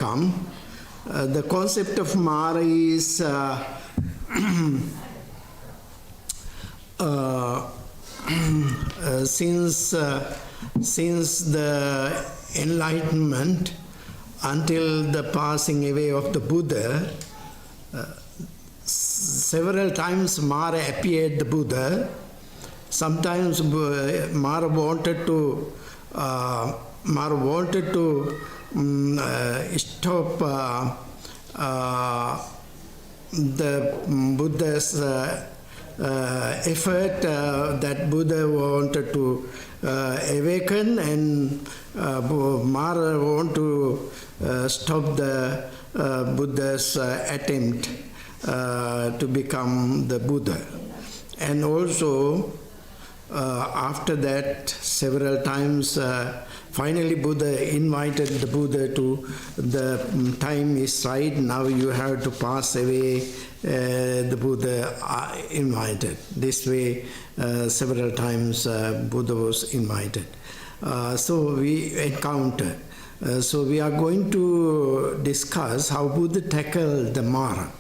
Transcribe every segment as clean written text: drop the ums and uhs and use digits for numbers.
come. The concept of Mara is since the enlightenment until the passing away of the Buddha, several times Mara appeared the Buddha. Sometimes Mara wanted to stop the Buddha's effort that Buddha wanted to awaken, and Mara wanted to stop the Buddha's attempt to become the Buddha. And also after that, several times, finally Buddha invited the Buddha to, the time is right, now you have to pass away. The Buddha invited. This way, several times Buddha was invited. So we encounter. So we are going to discuss how Buddha tackled the Mara.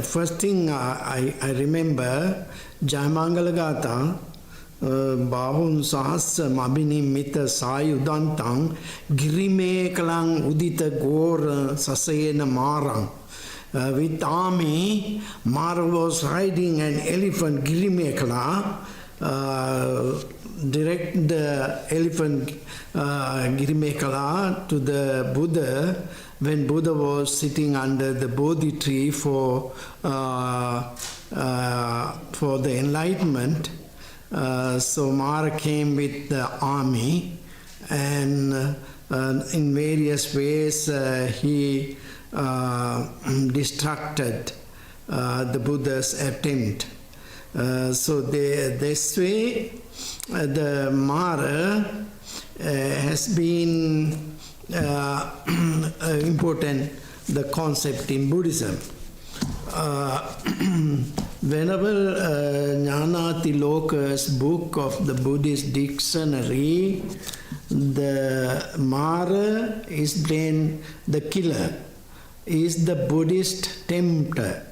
First thing I remember, Jayamangala Gatha, Bahun Sahasra Mabhinimita Sayudantang Girime Kalang Udita Gor Sasayena Marang. With army, Mara was riding an elephant Girimekala, direct the elephant Girimekala to the Buddha when Buddha was sitting under the Bodhi tree for the enlightenment. So Mara came with the army, and in various ways he distracted the Buddha's attempt. So this way the Mara has been important, the concept in Buddhism. Whenever Jnanatiloka's book of the Buddhist dictionary, the Mara is then the killer, is the Buddhist tempter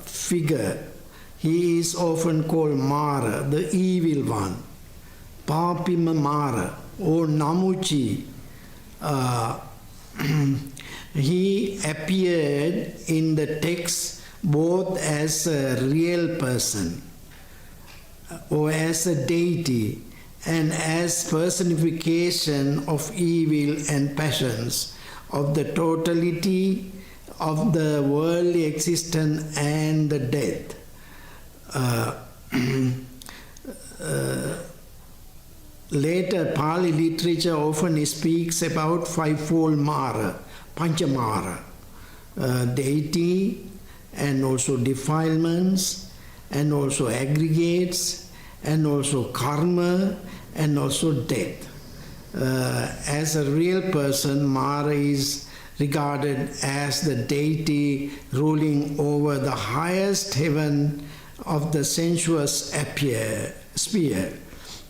figure. He is often called Mara, the evil one, Papima Mara or Namuchi. He appeared in the text both as a real person or as a deity and as personification of evil and passions, of the totality of the worldly existence and the death. Later, Pali literature often speaks about fivefold Mara, Panchamara, deity, and also defilements, and also aggregates, and also karma, and also death. As a real person, Mara is regarded as the deity ruling over the highest heaven of the sensuous sphere,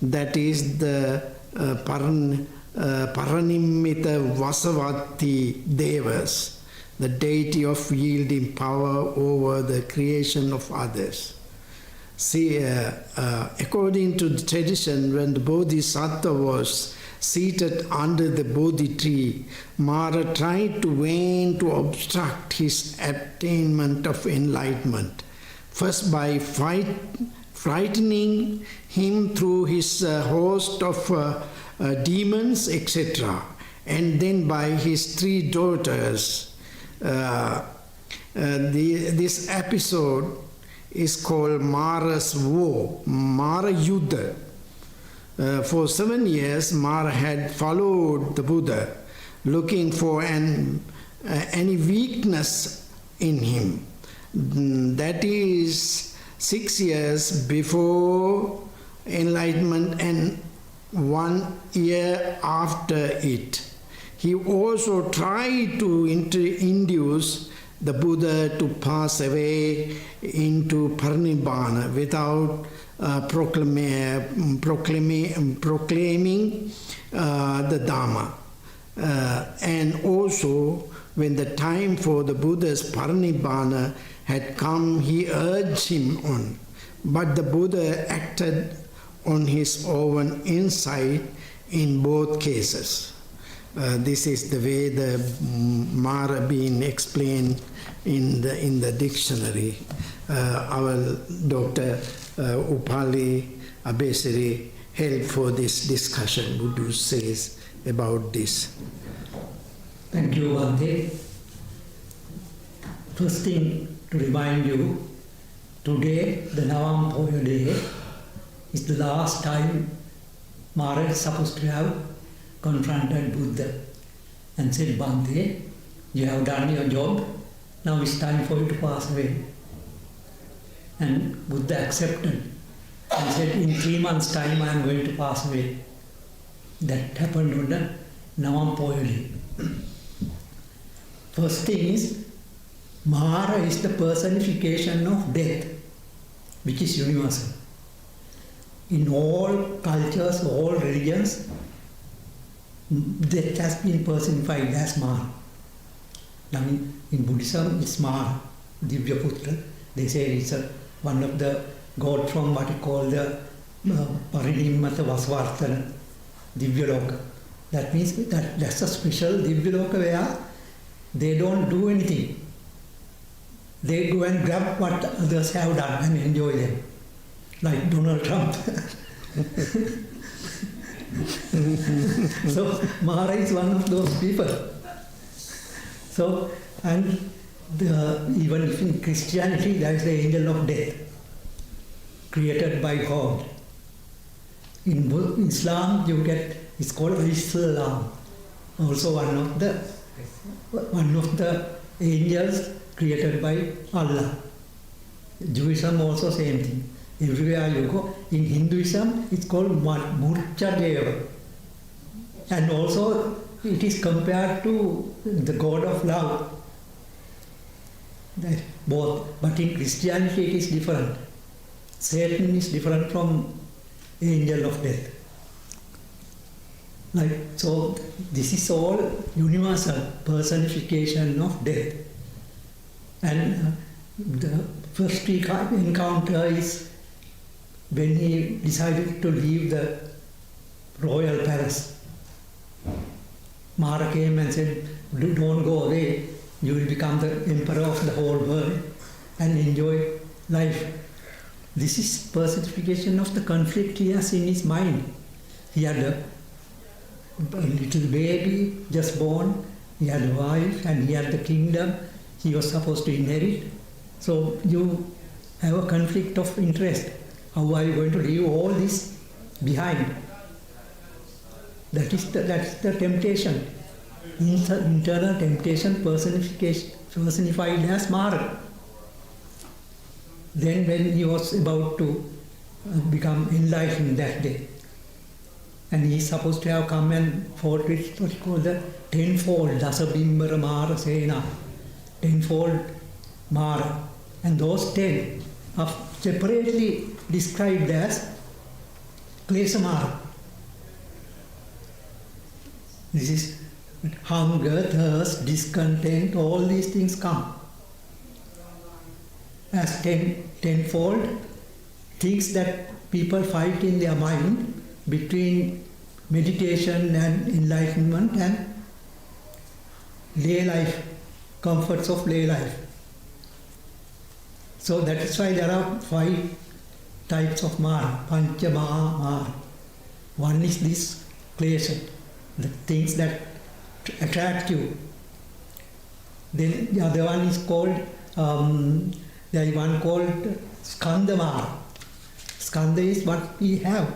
that is the Paranimita Vasavati Devas, the deity of yielding power over the creation of others. See, according to the tradition, when the Bodhisattva was seated under the Bodhi tree, Mara tried to vain to obstruct his attainment of enlightenment, first by frightening him through his host of demons, etc., and then by his three daughters. This episode is called Mara's War, Mara Yuddha. For 7 years, Mara had followed the Buddha, looking for any weakness in him. That is 6 years before enlightenment and 1 year after it. He also tried to induce the Buddha to pass away into Parinibbana without proclaiming the Dharma. And also, when the time for the Buddha's parinibbana had come, he urged him on. But the Buddha acted on his own insight in both cases. This is the way the Mara being explained in the dictionary. Our Dr. Upali Abesiri held for this discussion. Would you say about this? Thank you, Bhante. First thing to remind you, today, the Navam Poya Day, is the last time Mara is supposed to have confronted Buddha and said, Bhante, you have done your job, now it's time for you to pass away. And Buddha accepted and said, in 3 months' time I am going to pass away. That happened on the Navam Poya Day. First thing is, Mara is the personification of death, which is universal. In all cultures, all religions, death has been personified as Mara. Now in Buddhism, it's Mara, Divyaputra. They say it's one of the god from what you call the Parinimmata Vasvartana, Divyaloka. That means that's a special Divyaloka where they don't do anything. They go and grab what others have done and enjoy them, like Donald Trump. So Mara is one of those people. So, and even if in Christianity there is the angel of death, created by God. In Islam you get, it's called Islam, also one of the angels created by Allah. Judaism also same thing. Everywhere you go, in Hinduism it's called Murcha Deva. And also it is compared to the god of love. Both. But in Christianity it is different. Satan is different from angel of death. So this is all universal personification of death. And the first encounter is when he decided to leave the royal palace. Mara came and said, don't go away, you will become the emperor of the whole world and enjoy life. This is personification of the conflict he has in his mind. He had a little baby just born, he had a wife and he had the kingdom he was supposed to inherit. So you have a conflict of interest. How are you going to leave all this behind? That's the temptation. Internal temptation personified as Mara. Then when he was about to become enlightened that day, and he is supposed to have come and fought with what's called the tenfold Dasabimbara Mara Sena, tenfold Mara. And those 10 are separately described as Klesa Mara. This is hunger, thirst, discontent, all these things come as tenfold things that people fight in their mind between meditation and enlightenment and lay life, comforts of lay life. So that is why there are 5 types of Mara, Pancha Maha Mara. One is this klesha, the things that attract you. Then the other one is called, there is one called Skandha Mara. Skandha is what we have.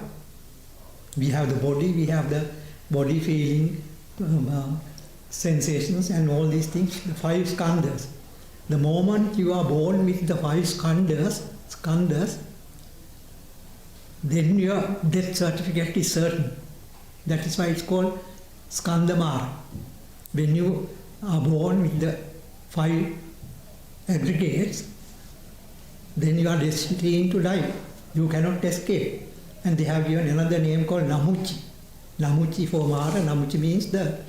We have the body, we have the body feeling, sensations and all these things, the 5 skandhas. The moment you are born with the 5 skandhas, then your death certificate is certain. That is why it's called Skandha Mara. When you are born with the 5 aggregates, then you are destined to die. You cannot escape. And they have given another name called Namuchi. Namuchi for Mara. Namuchi means the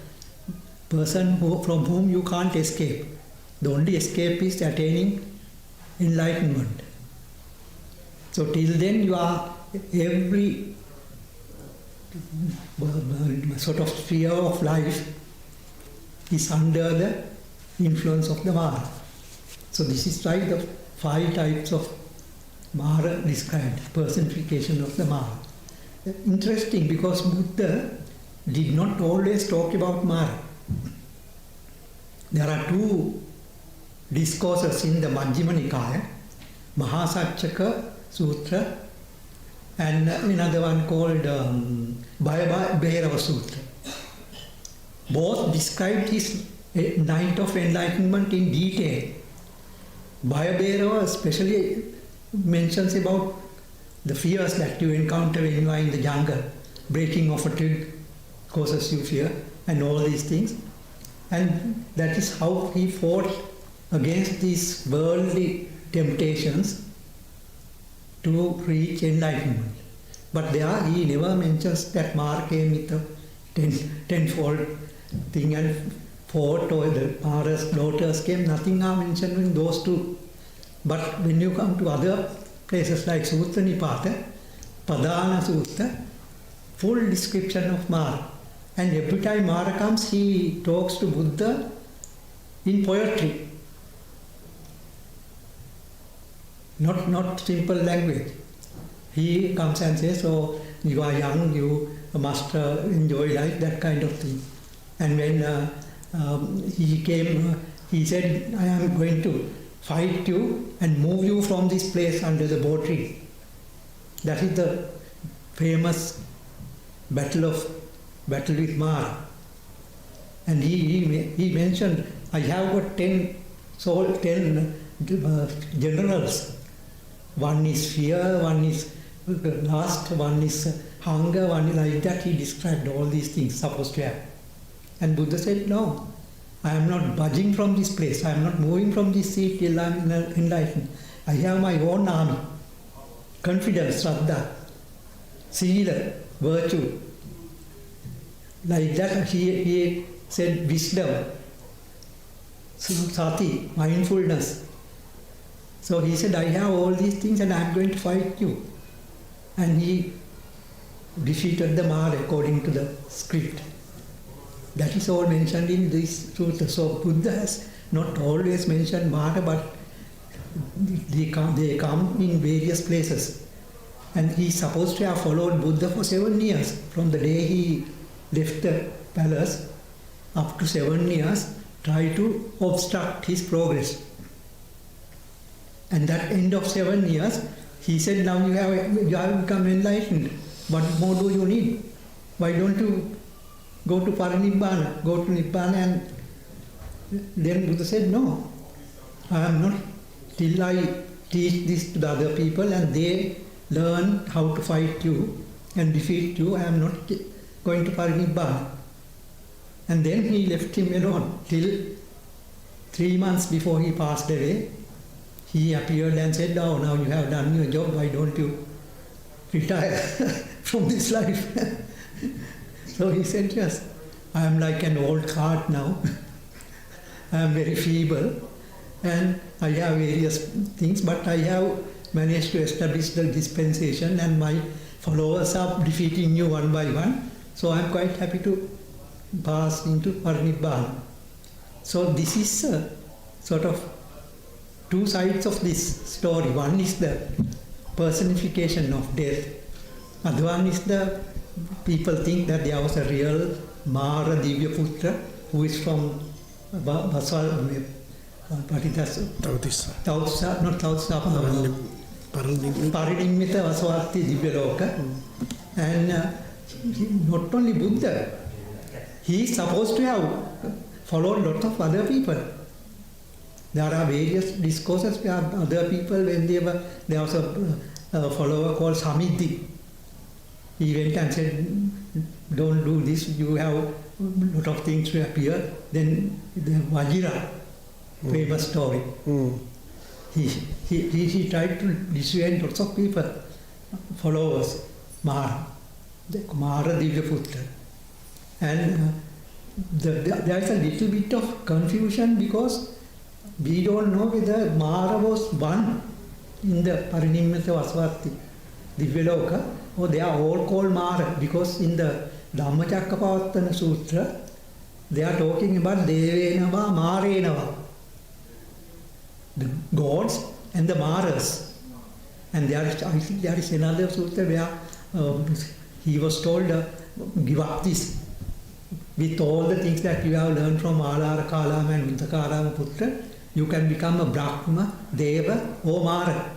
person from whom you can't escape. The only escape is attaining enlightenment. So till then you are every sort of sphere of life is under the influence of the Mara. So this is why the 5 types of Mara described, personification of the Mara. Interesting, because Buddha did not always talk about Mara. There are 2 discourses in the Majjhima Nikaya, Mahasacchaka Sutra and another one called Bhairava Sutra. Both described his night of enlightenment in detail. Bhairava especially mentions about the fears that you encounter when you are in the jungle. Breaking of a twig causes you fear and all these things. And that is how he fought against these worldly temptations to reach enlightenment. But there he never mentions that Mara came with a tenfold thing and fought, or the Mara's daughters came. Nothing are mentioned in those 2. But when you come to other places like Sutta Nipata, Padana Sutta, full description of Mara. And every time Mara comes, he talks to Buddha in poetry. Not simple language. He comes and says, "Oh, you are young, you must enjoy life," that kind of thing. And when he came, he said, "I am going to fight you and move you from this place under the bo tree." That is the famous battle with Mara. And he mentioned, "I have got 10 generals. One is fear, one is lust, one is hunger, one is like that." He described all these things supposed to have. And Buddha said, "No, I am not budging from this place. I am not moving from this seat till I am enlightened. I have my own army. Confidence, Shraddha, Sila, virtue." Like that he said wisdom, sati, mindfulness. So he said, "I have all these things and I am going to fight you." And he defeated the Mara according to the script. That is all mentioned in this sutta. So Buddha has not always mentioned Mara, but they come in various places. And he is supposed to have followed Buddha for 7 years. From the day he left the palace up to 7 years, try to obstruct his progress. And that end of 7 years, he said, "Now you have become enlightened. What more do you need? Why don't you go to Parinibbana, go to Nibbana?" And then Buddha said, "No, I am not, till I teach this to the other people and they learn how to fight you and defeat you, I am not going to Parinibbana." And then he left him alone till 3 months before he passed away. He appeared and said, "Oh, now you have done your job, why don't you retire from this life?" So he said, "Yes, I am like an old cart now. I am very feeble and I have various things, but I have managed to establish the dispensation and my followers are defeating you one by one. So I am quite happy to pass into Parinibbana." So this is sort of 2 sides of this story. One is the personification of death. Other one is the people think that there was a real Mara Divyaputra who is from Parinimmita Vaswati Divyaloka. And not only Buddha, he is supposed to have followed lots of other people. There are various discourses where other people, when there was a follower called Samidhi. He went and said, "Don't do this, you have a lot of things to appear." Then the Vajira, famous story. He tried to dissuade lots of people. followers, Mara, the Mara Divyaputra. And there is a little bit of confusion because we don't know whether Mara was one in the Parinimmata Vasavatti Divyaloka, or they are all called Mara, because in the Dhammacakkappavattana Sutra they are talking about Devenava, Marenava, the gods and the Maras. And there is, I think there is another sutra where he was told, give up this. With all the things that you have learned from Alara Kalama and Uttakarama Putra, you can become a Brahma, Deva or Mara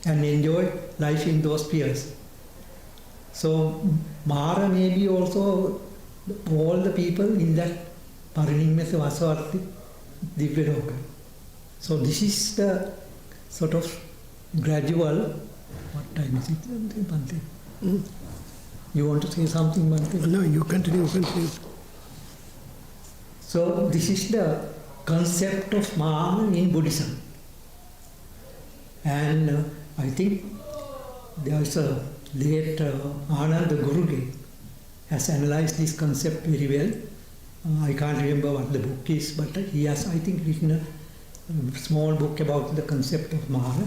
and enjoy life in those spheres. So Mara may be also all the people in that Parinimmata Vasavatti Divyaloka. So this is the sort of gradual. What time is it, Bhante? You want to say something, Bhante? No, you continue. So this is the concept of Mara in Buddhism. And I think there is a late Ananda Guruge has analyzed this concept very well. I can't remember what the book is, but he has, I think, written a small book about the concept of Mara.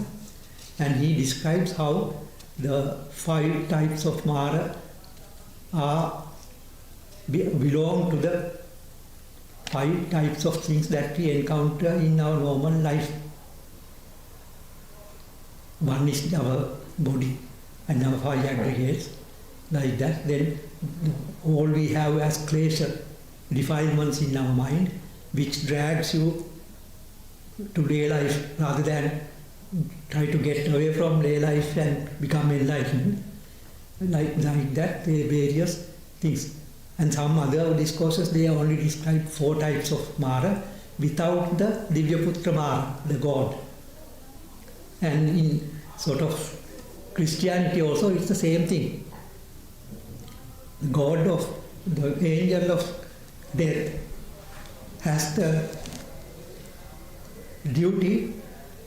And he describes how the 5 types of Mara belong to the 5 types of things that we encounter in our normal life. One is our body and our 5 aggregates, like that. Then all we have as klesha, defilements in our mind, which drags you to lay life rather than try to get away from lay life and become enlightened. Like that, there are various things. And some other discourses, they only describe 4 types of Mara without the Divyaputra Mara, the god. And in sort of Christianity also, it's the same thing. The god of, the angel of death has the duty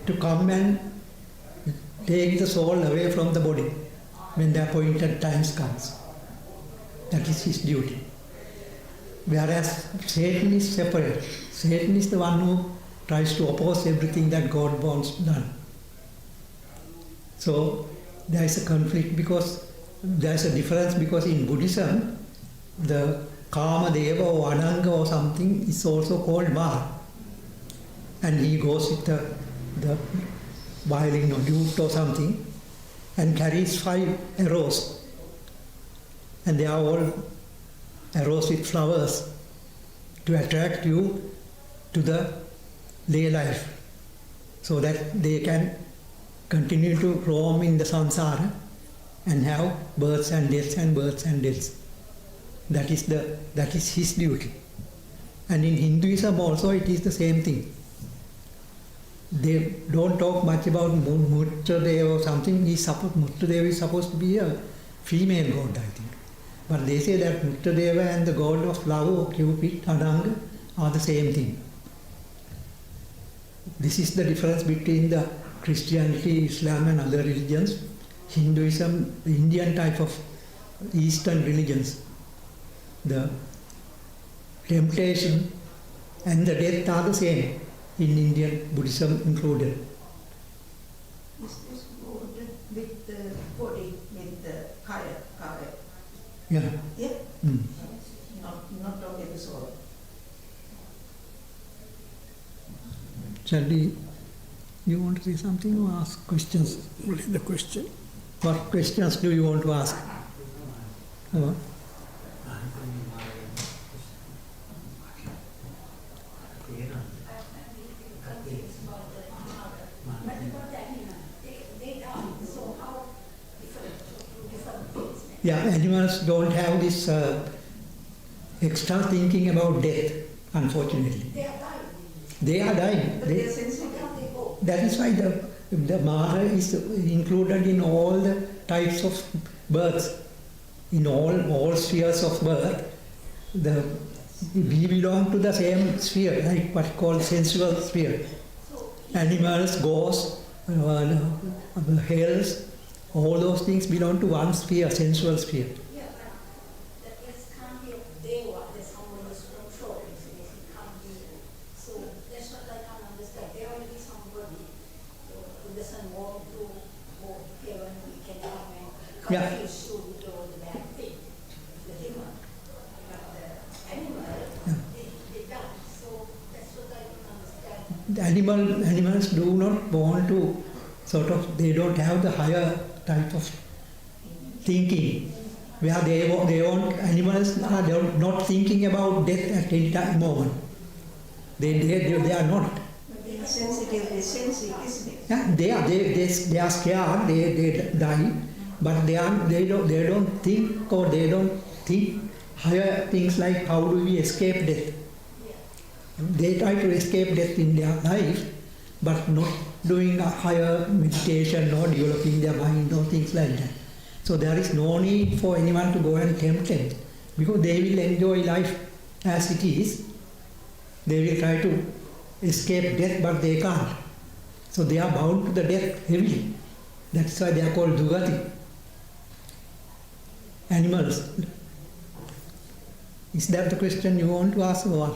to come and take the soul away from the body when the appointed times comes. That is his duty. Whereas Satan is separate. Satan is the one who tries to oppose everything that God wants done. So there is a conflict because there is a difference, because in Buddhism the Kama Deva or Ananga or something is also called Mara. And he goes with the violin or lute or something and carries 5 arrows. And they are all arrows with flowers to attract you to the lay life, so that they can continue to roam in the samsara and have births and deaths and births and deaths. That is his duty. And in Hinduism also it is the same thing. They don't talk much about Muttradeva or something. Muttradeva is supposed to be a female god, I think. But they say that Muttradeva and the god of love, or Cupid, Ananga, are the same thing. This is the difference between the Christianity, Islam and other religions. Hinduism, the Indian type of Eastern religions, the temptation and the death are the same in Indian Buddhism included. Is this good with the body, with the kaya? Yeah. Yeah? Mm. Not only the soul. Charlie, you want to say something or ask questions? What is the question? What questions do you want to ask? Yeah, animals don't have this extra thinking about death, unfortunately. They are dying. They are dying. But they are sensitive. That is why the Mara is included in all the types of births, in all spheres of birth. We belong to the same sphere, like what is called sensual sphere. Animals, ghosts, hells, All those things belong to one sphere, sensual sphere. Yeah, but that is can't be a deva, there's someone who's controlling, so it can't be. So that's what I can't understand. There will be somebody who doesn't want to go to heaven, we can come and Yeah. confuse you with all the bad thing, the human. But the animal, they die. So that's what I don't understand. The animals do not want to they don't have the higher type of thinking, where they want, animals are not thinking about death at any time moment. They are not. But they are sensitive, isn't it? Yeah, they are scared, they die, but they don't think, or they don't think higher things like how do we escape death. They try to escape death in their life, but not doing a higher meditation or developing their mind or things like that. So there is no need for anyone to go and tempt them, because they will enjoy life as it is. They will try to escape death, but they can't. So they are bound to the death heavily. That's why they are called dugati. Animals. Is that the question you want to ask, or what?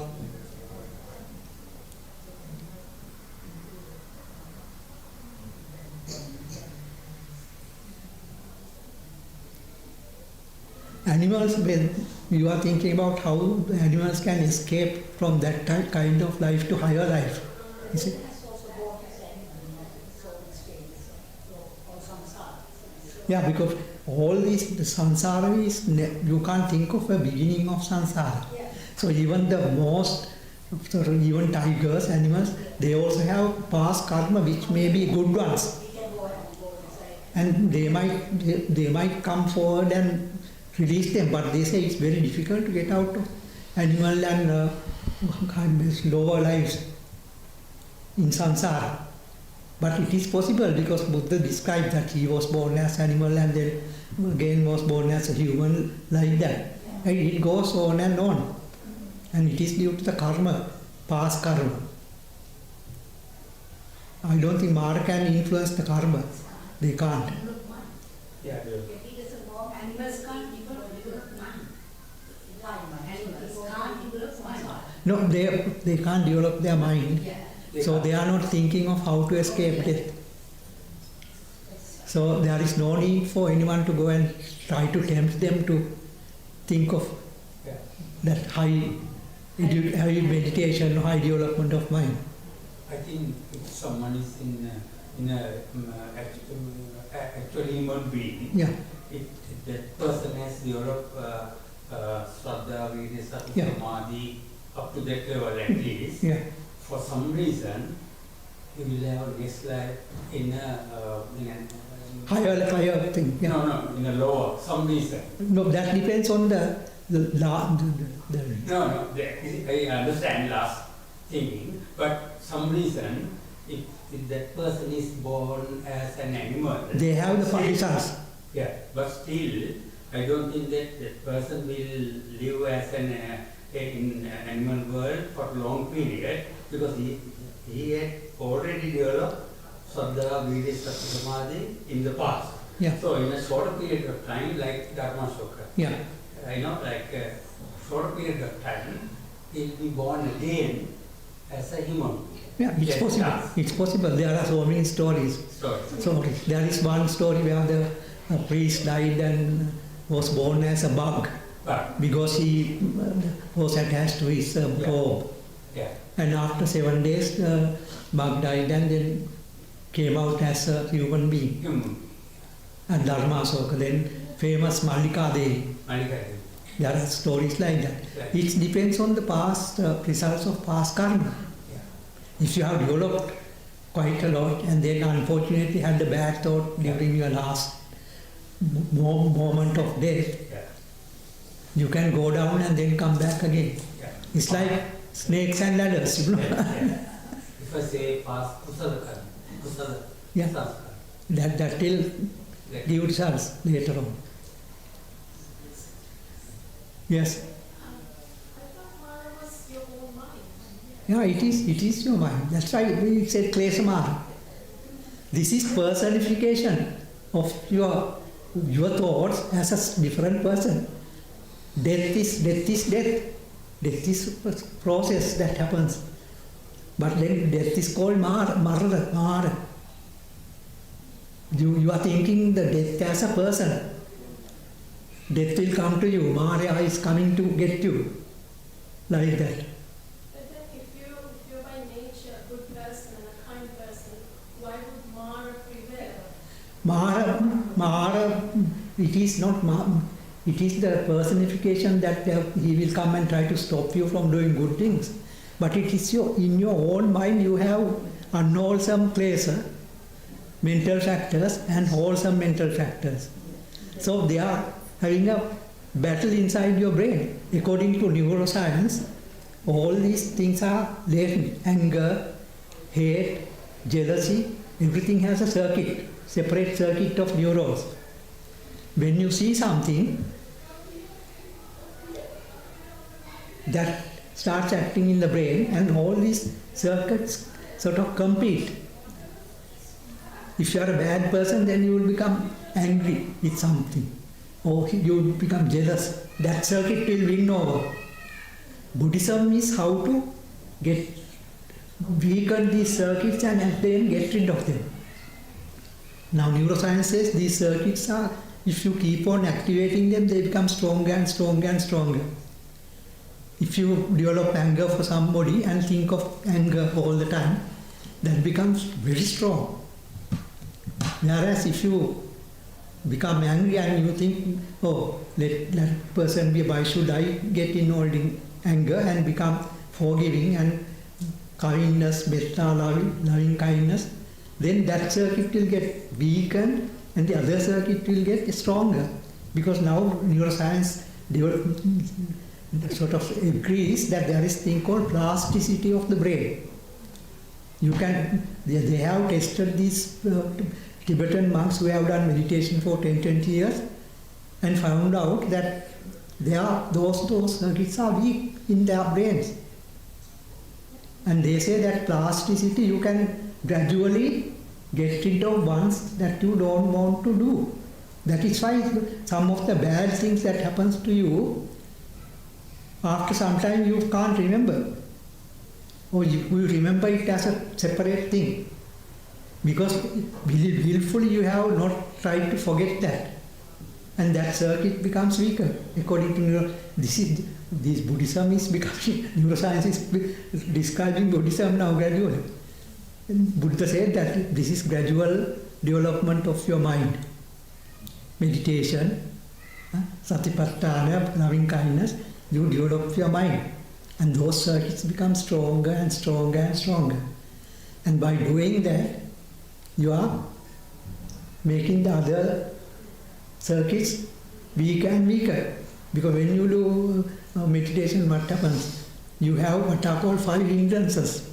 Animals, when you are thinking about how the animals can escape from that kind of life to higher life. You see? That's also born as animal, so it's famous, or samsara. Yeah, because all this, the samsara is, you can't think of a beginning of samsara. Yeah. So even the most, even tigers, animals, they also have past karma which may be good ones. We can go and go inside. And they might come forward and release them, but they say it's very difficult to get out of animal and lower lives in samsara. But it is possible, because Buddha described that he was born as animal and then again was born as a human, like that. And it goes on and on. And it is due to the karma, past karma. I don't think Mara can influence the karma. They can't. Yeah, He doesn't know, animals can't develop mind. Animals can't develop mind. No, they can't develop their mind. So they are not thinking of how to escape death. So there is no need for anyone to go and try to tempt them to think of that high meditation, high development of mind. I think if someone is in a actual human being, Yeah, if that person has developed Shraddha, Virya, Sati, Yeah. Samadhi up to that level at least, yeah, for some reason, he will have a guest life in a higher thing. Yeah. no, in a lower, some reason. No, that depends on the No, I understand last thinking, but some reason, if that person is born as an animal, they have the still- partisans. Yeah, but still, I don't think that person will live as in animal world for a long period, because he had already developed Saddha, Virya, Sati, Samadhi in the past. Yeah, So in a shorter period of time, like Dharma Shoka, yeah, I know, like a shorter period of time, he'll be born again as a human. yeah. It's Yes, possible. yes. It's possible. There are so many stories. So, There is one story where the priest died and was born as a bug, but, because he was attached to his probe. yeah, And after 7 days, the bug died and then came out as a human being. human. And Dharma Soka, then famous Malika Devi. Malika. There are stories like that. Right. It depends on the past results of past karma. Yeah. If you have developed quite a lot and then unfortunately had a bad thought during your last moment of death, Yeah. you can go down and then come back again. Yeah. It's like snakes and ladders, you know. Yeah. If I say past kusala karma, kusala Yeah. sanskar, that will like, give results later on. Yes. Yeah, it is your mind. That's why we said klesha. This is personification. of your thoughts as a different person. Death is death. Death is a process that happens. But then death is called Mara. You are thinking the death as a person. Death will come to you. Mara is coming to get you. Like that. But then if you're by nature a good person and a kind person, why would Mara prevail? Mara, it is not Mara. It is the personification that he will come and try to stop you from doing good things. But it is in your own mind you have unwholesome places, mental factors and wholesome mental factors. So they are having a battle inside your brain. According to neuroscience, all these things are latent. Anger, hate, jealousy, everything has a circuit, separate circuit of neurons. When you see something, that starts acting in the brain and all these circuits sort of compete. If you are a bad person, then you will become angry with something or you will become jealous. That circuit will win over. Buddhism is how to weaken these circuits and then get rid of them. Now neuroscience says these circuits are, if you keep on activating them, they become stronger and stronger and stronger. If you develop anger for somebody and think of anger all the time, that becomes very strong. Whereas if you become angry and you think, oh, let that person be, why should I get involved in anger, and become forgiving and kindness, metta, loving kindness, then that circuit will get weakened and the other circuit will get stronger. Because now neuroscience sort of agrees that there is a thing called plasticity of the brain. They have tested these Tibetan monks who have done meditation for 10-20 years and found out that those circuits are weak in their brains. And they say that plasticity you can gradually get rid of ones that you don't want to do. That is why some of the bad things that happens to you, after some time you can't remember. Or you remember it as a separate thing. Because willfully you have not tried to forget that. And that circuit becomes weaker. According to this Buddhism is becoming, neuroscience is describing Buddhism now gradually. And Buddha said that this is gradual development of your mind. Meditation, satipatthana, loving kindness, you develop your mind. And those circuits become stronger and stronger and stronger. And by doing that, you are making the other circuits weaker and weaker. Because when you do meditation, what happens? You have what are called 5 hindrances.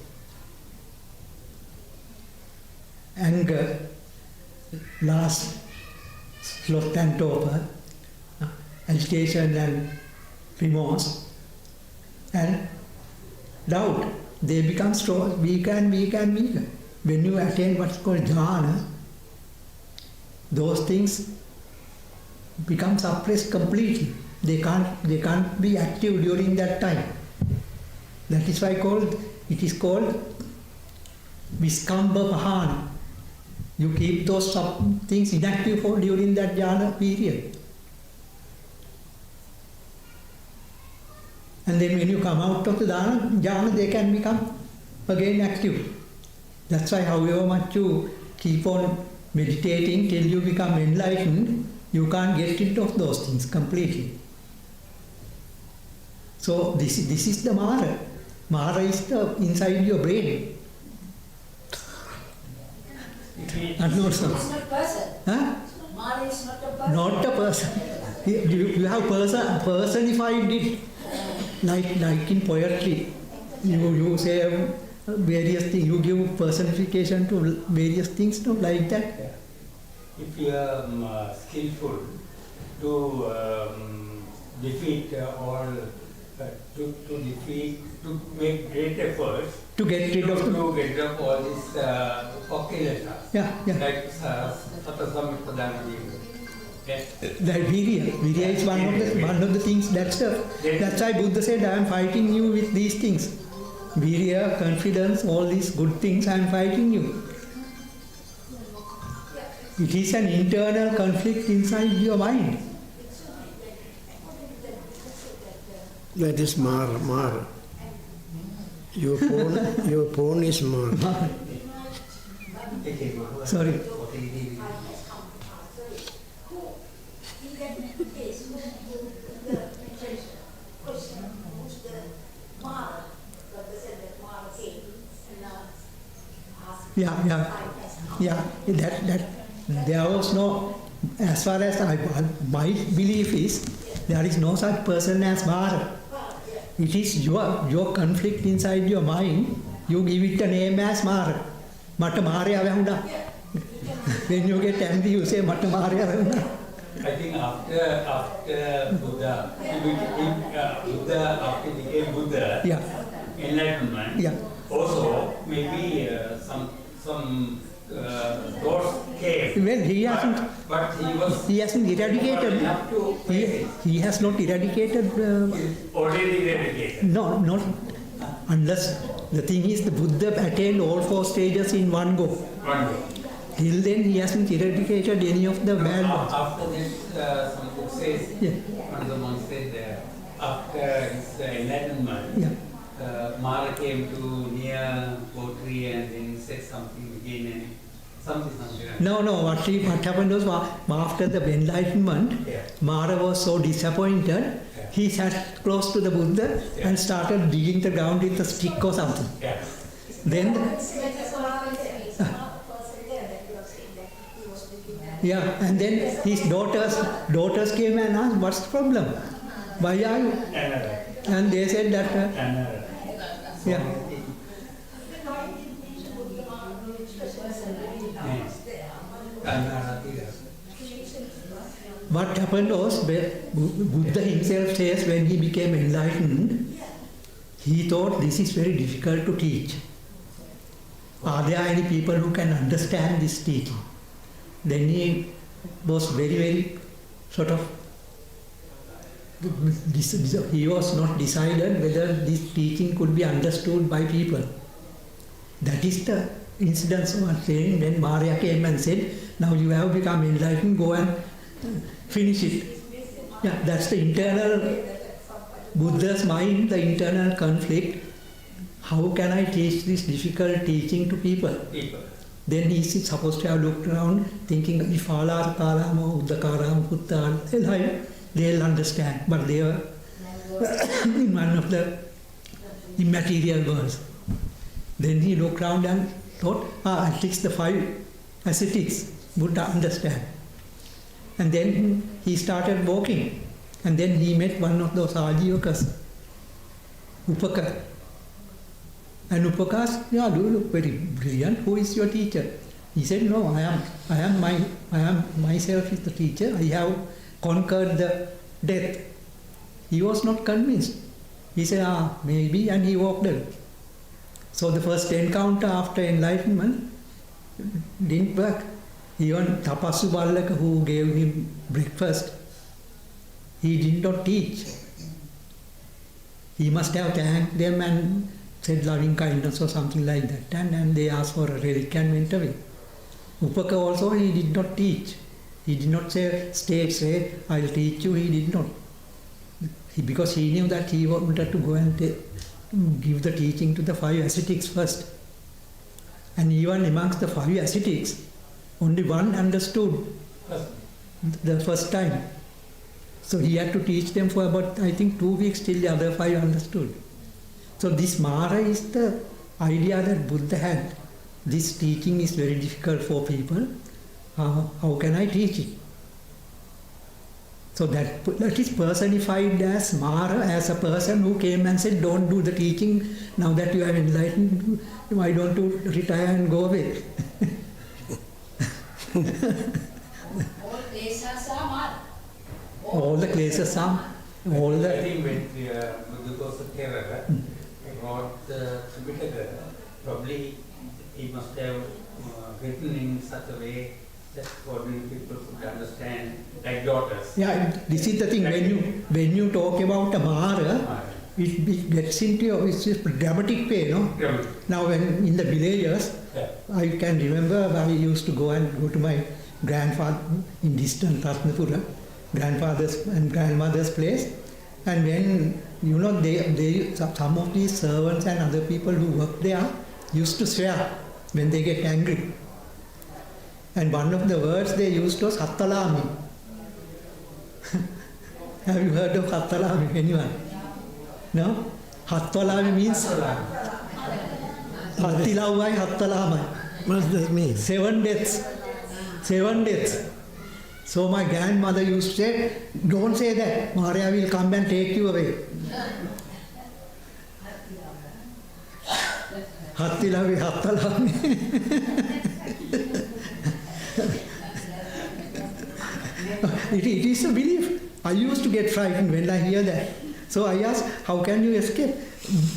Anger, lust, sloth and torpor, agitation and remorse, and doubt. They become strong, weaker and weaker and weaker. When you attain what's called jhana, those things become suppressed completely. They can't be active during that time. That is why it is called viskamba pahana. You keep those things inactive during that jhana period. And then when you come out of the jhana, they can become again active. That's why however much you keep on meditating till you become enlightened, you can't get rid of those things completely. So this is the Mara. Mara is the inside your brain. It's not a person. Huh? Mara is not a person. Not a person. You have personified it. Like in poetry, you say various things, you give personification to various things, no, like that. If you are skillful to defeat all to defeat, to make great efforts to get rid of the... to get rid of all this Kokilata. Yeah, yeah. Like Satasamipadaji. Yeah. That virya is one of the things. That's why Buddha said, I am fighting you with these things. Virya, confidence, all these good things, I am fighting you. It is an internal conflict inside your mind. That is Mara. Your phone is Mara. Sorry. Yeah. That there was no, as far as my belief is, there is no such person as Mara. It is your conflict inside your mind. You give it a name as Mara. Mata Marya Vahuna. When you get angry, you say Mata Marya Vahuna. I think after Buddha, after he became Buddha, enlightenment, also maybe some thoughts came. Well, he hasn't eradicated. He has not eradicated. Already eradicated. No, not unless the thing is the Buddha attained all 4 stages in one go. Till then he hasn't eradicated any of the bad ones. After this, some book says, one of the monks said, after his enlightenment, Mara came to near poetry and then said something again and something. No. What happened was after the enlightenment, Mara was so disappointed. He sat close to the Buddha and started digging the ground with a stick or something. Then. And then his daughters came and asked, what's the problem? Why are you? And they said that. What happened was, Buddha himself says when he became enlightened, he thought this is very difficult to teach. Are there any people who can understand this teaching? Then he was very, very sort of, he was not decided whether this teaching could be understood by people. That is the incidence I was saying when Maria came and said, now you have become enlightened, go and finish it. That's the internal, Buddha's mind, the internal conflict. How can I teach this difficult teaching to people? Then he is supposed to have looked around thinking, if Alar Karama, Uddakaram, Puttan, they'll understand. But they were in one of the immaterial worlds. Then he looked around and thought, at least the 5 ascetics would understand. And then he started walking. And then he met one of those Ajivakas, Upaka. And Upaka asked, you look very brilliant. Who is your teacher? He said, no, I am myself is the teacher. I have conquered the death. He was not convinced. He said, maybe, and he walked away. So the first encounter after enlightenment didn't work. Even Tapasu Ballaka, who gave him breakfast, he did not teach. He must have thanked them and said loving kindness or something like that. And they asked for a relic and went away. Upaka also, he did not teach. He did not say, I'll teach you. He did not. Because he knew that he wanted to go and give the teaching to the 5 ascetics first. And even amongst the 5 ascetics, only one understood the first time. So he had to teach them for about, I think, 2 weeks till the other 5 understood. So this Mara is the idea that Buddha had. This teaching is very difficult for people. How can I teach it? So that is personified as Mara, as a person who came and said, don't do the teaching. Now that you have enlightened, why don't you retire and go away? All places are Mara. All the places are. all I the... think when because of terror, wrote the Tripitaka, probably he must have written in such a way that ordinary people could understand, like daughters. Yeah, this is the thing, when you talk about a Mara, it gets into it's a dramatic way, no? Dramatic. Now when in the villages, Yeah. I can remember I used to go to my grandfather in distant Ratnapura, grandfather's and grandmother's place, and when they some of these servants and other people who work there used to swear when they get angry, and one of the words they used was Hattalami. Have you heard of Hattalami? Anyone? No? Hattalami means Hattilavai Hattalamai. What does that mean? 7 deaths. 7 deaths. So my grandmother used to say, don't say that, Maria will come and take you away. Hattilavi Hattalami. It is a belief. I used to get frightened when I hear that. So I asked, how can you escape?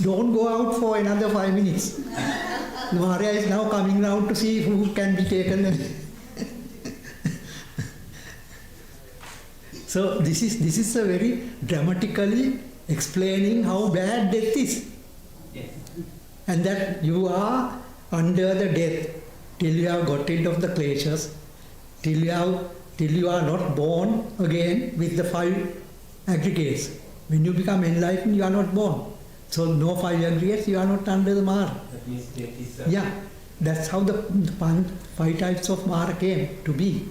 Don't go out for another 5 minutes. Maria is now coming round to see who can be taken away. So this is a very dramatically explaining how bad death is. Yes. And that you are under the death till you have got rid of the kleshas, till you are not born again with the 5 aggregates. When you become enlightened, you are not born. So no 5 aggregates, you are not under the Mara. That means death is Yeah, that's how the 5 types of Mara came to be.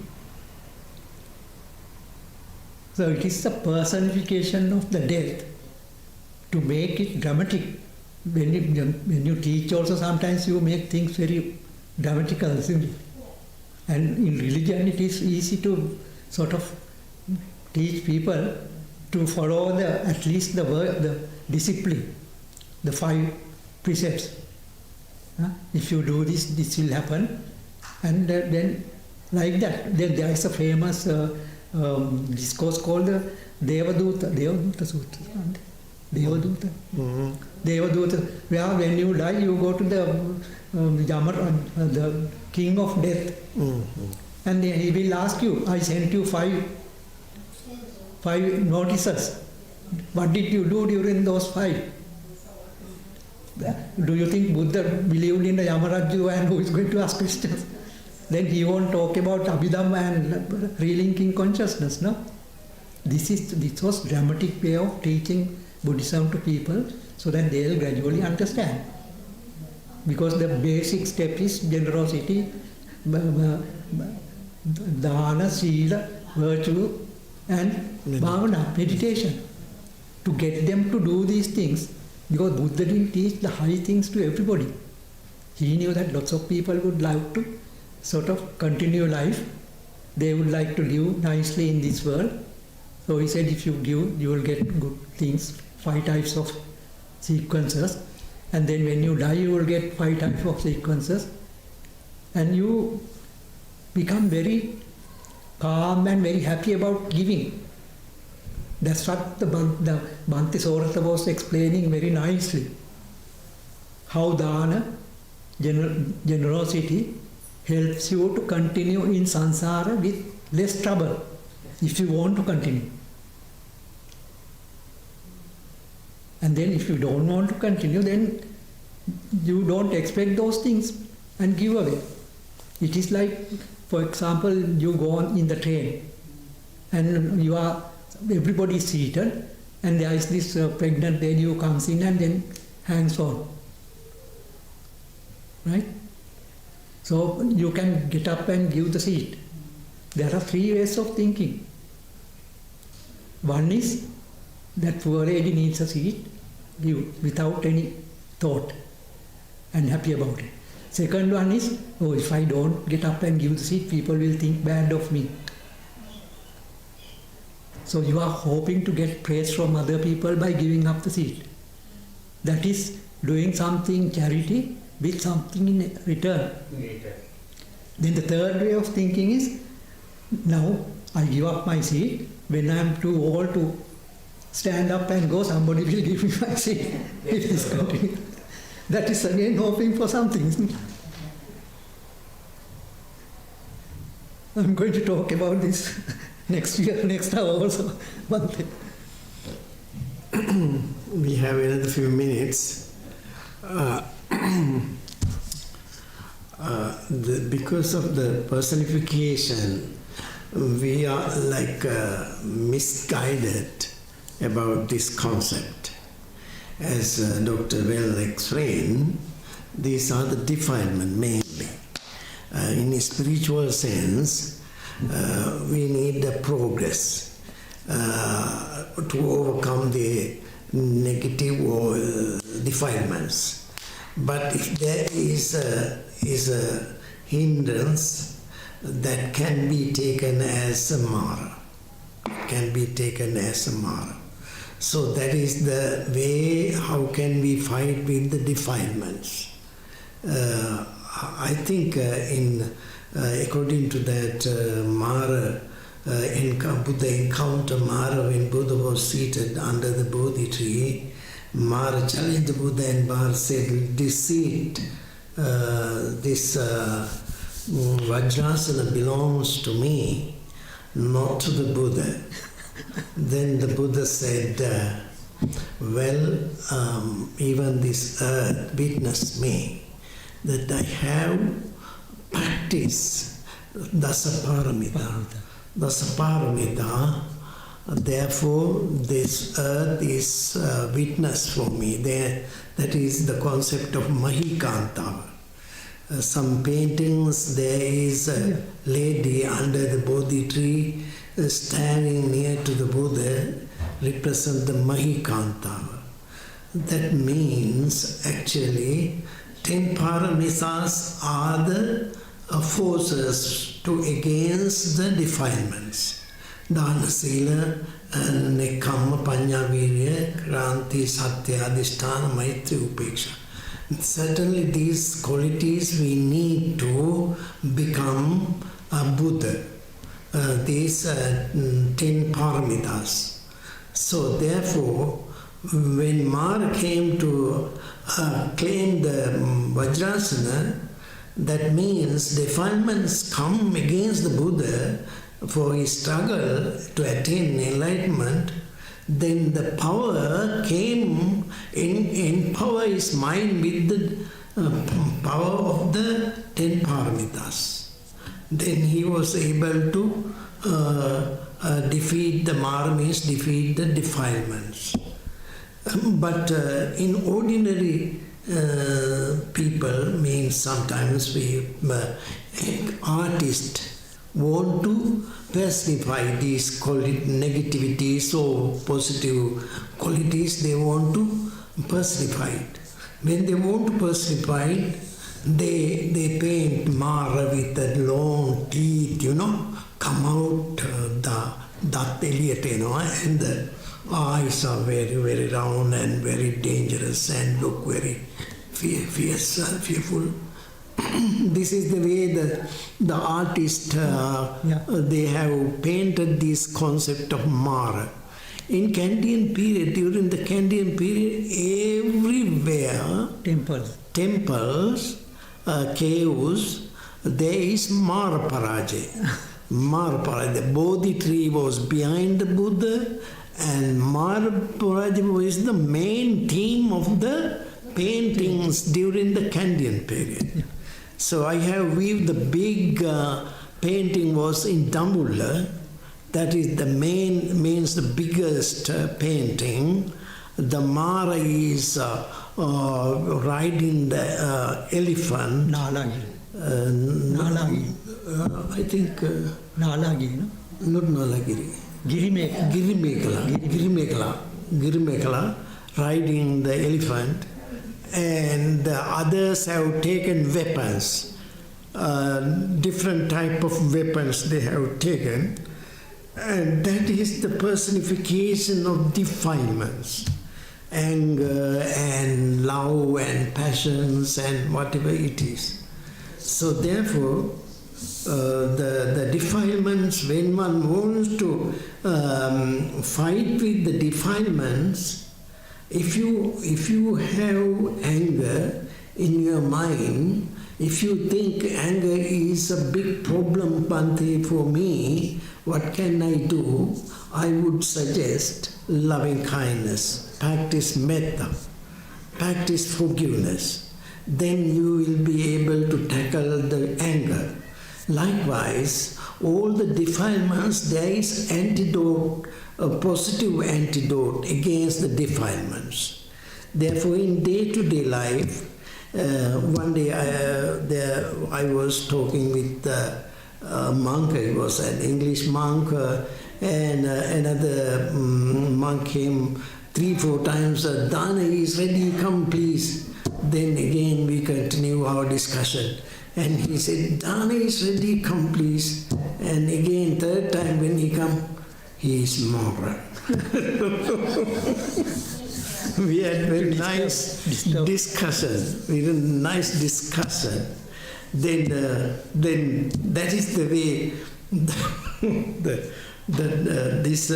So it is the personification of the death to make it dramatic. When you teach also, sometimes you make things very dramatical, isn't it? And in religion it is easy to sort of teach people to follow at least the discipline, the 5 precepts. If you do this, this will happen. And then like that, there is a famous discourse called the Devaduta Sutra. Devaduta. Mm-hmm. Devaduta, where when you die, you go to the the king of death. Mm-hmm. And he will ask you, I sent you 5 notices. What did you do during those 5? Do you think Buddha believed in the Yamarajju and who is going to ask questions? Then he won't talk about Abhidhamma and relinking consciousness, no? This was dramatic way of teaching Buddhism to people so that they will gradually understand. Because the basic step is generosity, dana, sila, virtue, and bhavana, meditation. To get them to do these things, because Buddha didn't teach the high things to everybody. He knew that lots of people would like to sort of continue life. They would like to live nicely in this world. So he said, if you give, you will get good things, 5 types of sequences. And then when you die, you will get 5 types of sequences. And you become very calm and very happy about giving. That's what the Bhante Sorata was explaining very nicely. How dana, generosity, helps you to continue in samsara with less trouble, if you want to continue. And then if you don't want to continue, then you don't expect those things and give away. It is like, for example, you go on in the train and everybody is seated and there is this pregnant lady who comes in and then hangs on. Right? So you can get up and give the seat. There are 3 ways of thinking. One is that poor lady needs a seat, give without any thought and happy about it. Second one is, oh, if I don't get up and give the seat, people will think bad of me. So you are hoping to get praise from other people by giving up the seat. That is doing something charity with something in return. Then the third way of thinking is, now I give up my seat. When I am too old to stand up and go, somebody will give me my seat if this continues. That is again hoping for something, isn't it? I'm going to talk about this next year, next hour also, one thing. We have another few minutes. Because of the personification, we are like misguided about this concept. As Dr. Well explained, these are the defilement mainly. In a spiritual sense, we need a progress to overcome the negative or defilements. But if there is a hindrance, that can be taken as a Mara. Can be taken as a Mara. So that is the way how can we fight with the defilements. I think according to that Mara, Buddha encounter Mara when Buddha was seated under the Bodhi tree. Mara challenged the Buddha and Mara said, this seat, this Vajrasana belongs to me, not to the Buddha. Then the Buddha said, even this earth witnessed me, that I have practiced Dasaparamita. Dasaparamita, therefore this earth is witness for me. That is the concept of Mahikanta. Some paintings, there is a lady under the Bodhi tree standing near to the Buddha, represent the Mahikanta. That means actually 10 paramisas are the forces to against the defilements. Dana, Sila, Nekamma, Panya, Virya, Kranti, Satya, Adhisthana, Maitri, Upeksha. Certainly these qualities we need to become a Buddha. These 10 paramitas. So therefore, when Mara came to claim the Vajrasana, that means defilements come against the Buddha for his struggle to attain enlightenment. Then the power came in power his mind with the power of the 10 paramitas. Then he was able to defeat the Mara, means defeat the defilements. But in ordinary people, means sometimes we artists want to personify these negativities or positive qualities. They want to personify it. When they want to personify it, they paint Mara with the long teeth, come out the eliyata, and the eyes are very, very round and very dangerous and look very fierce, fearful. This is the way the artist, they have painted this concept of Mara. In Kandian period, during the Kandian period, everywhere, temples, caves, there is Mara Parajay. Mara Parajay. The Bodhi tree was behind the Buddha, and Mara Parajay is the main theme of the paintings during the Kandian period. So I have viewed the big painting was in Dambulla. That is the means the biggest painting. The Mara is riding the elephant. Nalagiri. I think... Nalagiri, no? Not Nalagiri. Girimekala, riding the elephant. And the others have taken weapons. Different type of weapons they have taken. And that is the personification of defilements. Anger and love and passions and whatever it is. So therefore, the defilements, when one wants to fight with the defilements, if you have anger in your mind, if you think anger is a big problem, Bhante, for me, what can I do? I would suggest loving kindness, practice metta, practice forgiveness. Then you will be able to tackle the anger. Likewise, all the defilements, there is antidote, a positive antidote against the defilements. Therefore, in day-to-day life, one day I was talking with a monk. He was an English monk, and another monk came 3-4 times. Dana is ready, come please. Then again we continue our discussion. And he said, Dana is ready, come please. And again, third time when he come, he is moral. We had very nice discussion. Then that is the way this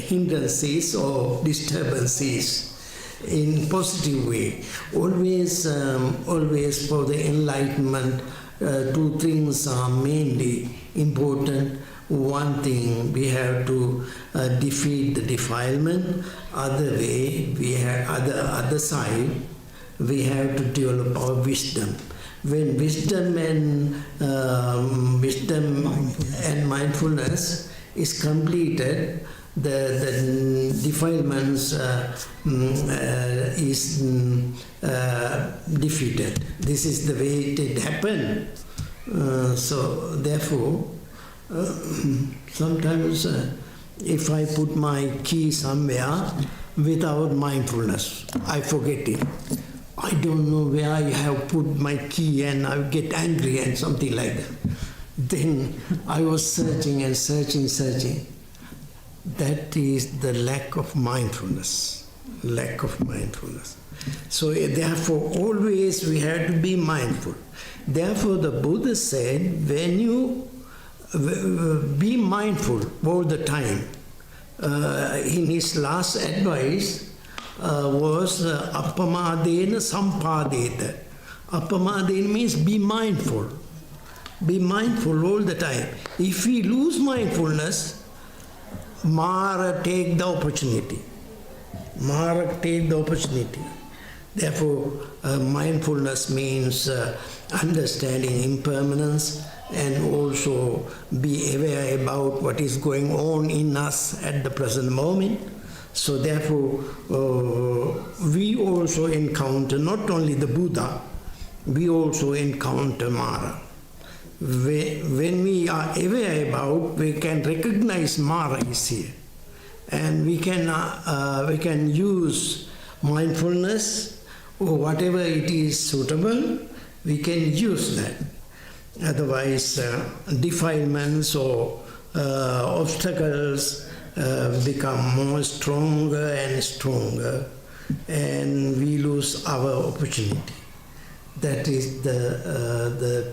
hindrances or disturbances in positive way. Always for the enlightenment, 2 things are mainly important. One thing, we have to defeat the defilement. Other way, we have other side, we have to develop our wisdom. When wisdom and mindfulness is completed, the defilements is defeated. This is the way it happened. So therefore, sometimes if I put my key somewhere without mindfulness, I forget it. I don't know where I have put my key, and I get angry and something like that. Then I was searching and searching. That is the lack of mindfulness. So therefore always we have to be mindful. Therefore the Buddha said, when you be mindful all the time. In his last advice was appamadena sampadeta. Appamadena means be mindful. Be mindful all the time. If we lose mindfulness, Mara take the opportunity. Therefore, mindfulness means understanding impermanence and also be aware about what is going on in us at the present moment. So therefore, we also encounter not only the Buddha, we also encounter Mara. When we are aware about, we can recognize Mara is here, and we can use mindfulness or whatever it is suitable. We can use that. Otherwise, defilements or obstacles become more stronger and stronger, and we lose our opportunity. That is the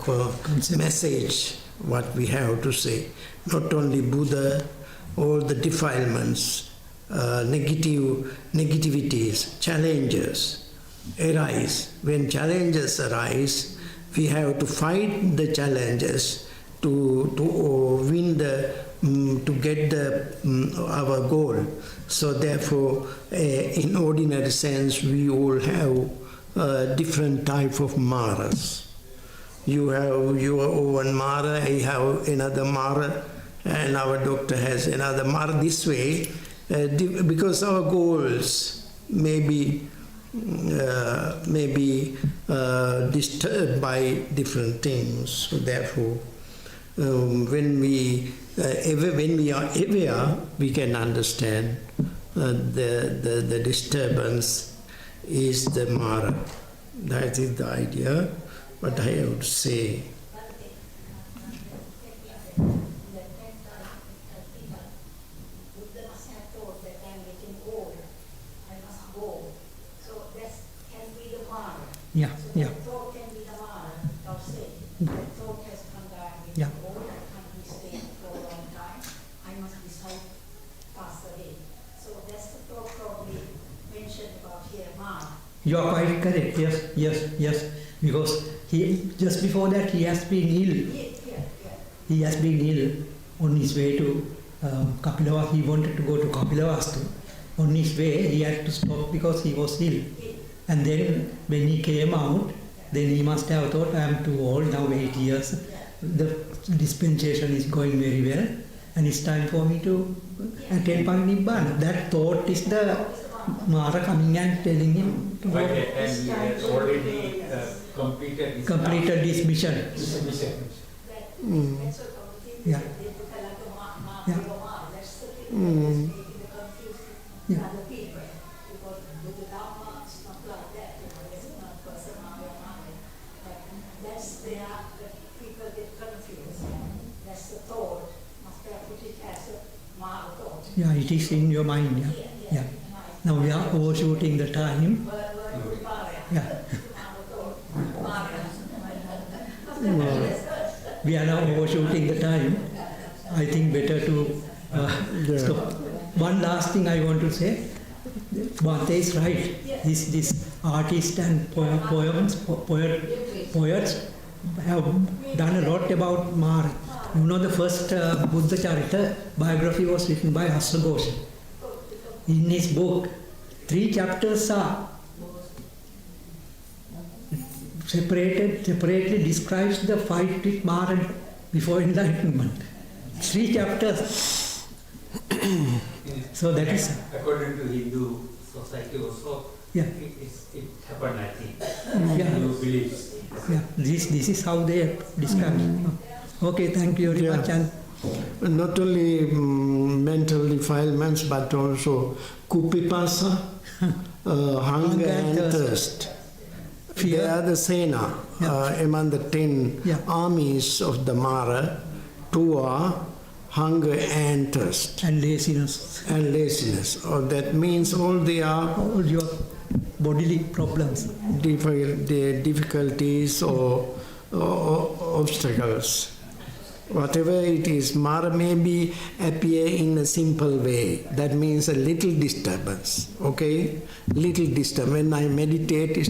message what we have to say. Not only Buddha, all the defilements, negativities, challenges arise. When challenges arise, we have to fight the challenges to win to get our goal. So therefore, in ordinary sense, we all have different type of maras. You have your own mara, I have another mara, and our doctor has another mara. This way, because our goals may be disturbed by different things. So therefore, when we are aware, we can understand the disturbance is the Mara. That is the idea, what I have to say. Buddha must have thought that I'm getting old, I must go. So that can be the Mara. Yeah, So yeah. that thought can be the Mara, thou say. That thought has come back with here, Mara. You are quite correct. Yes. Because he just before that he has been ill. Yeah. He has been ill on his way to Kapilavastu. He wanted to go to Kapilavastu. On his way, he had to stop because he was ill. And then when he came out, then he must have thought, I am too old now, 8 years. The dispensation is going very well, and it's time for me to attain Parinibbana. That thought is the Mara coming and telling him to go. Okay, and he has already Completed his mission. That's what Yeah. Yeah. Yeah. That's the thing Mm. that is making the confusion Yeah. other people. Because with the Dharma, it's not like that. There's one person, but that's there, that people get confused. That's the thought. Must have put it as a Mara thought. Yeah, it is in your mind. Yeah. Now we are overshooting the time. Yeah. We are now overshooting the time. I think better to stop. One last thing I want to say. Bhante is right. This artist and poets have done a lot about Mara. You know, the first Buddha Charita biography was written by Hasagosha. In his book, 3 chapters are separately describes the fight with Mara before enlightenment. 3 chapters. So that is... According to Hindu society also, Yeah. it happened, I think. Yeah. Hindu beliefs. Yeah, this is how they describe. Okay, thank you very Yeah. much. And Not only mental defilements, but also kupipasa, hunger and thirst. Fear. They are the Sena among the 10 Yeah. armies of the Mara. 2 are hunger and thirst and laziness, and laziness. That means all they are all your bodily problems. difficulties or obstacles. Whatever it is, Mara may be appear in a simple way. That means a little disturbance. Okay? Little disturbance. When I meditate,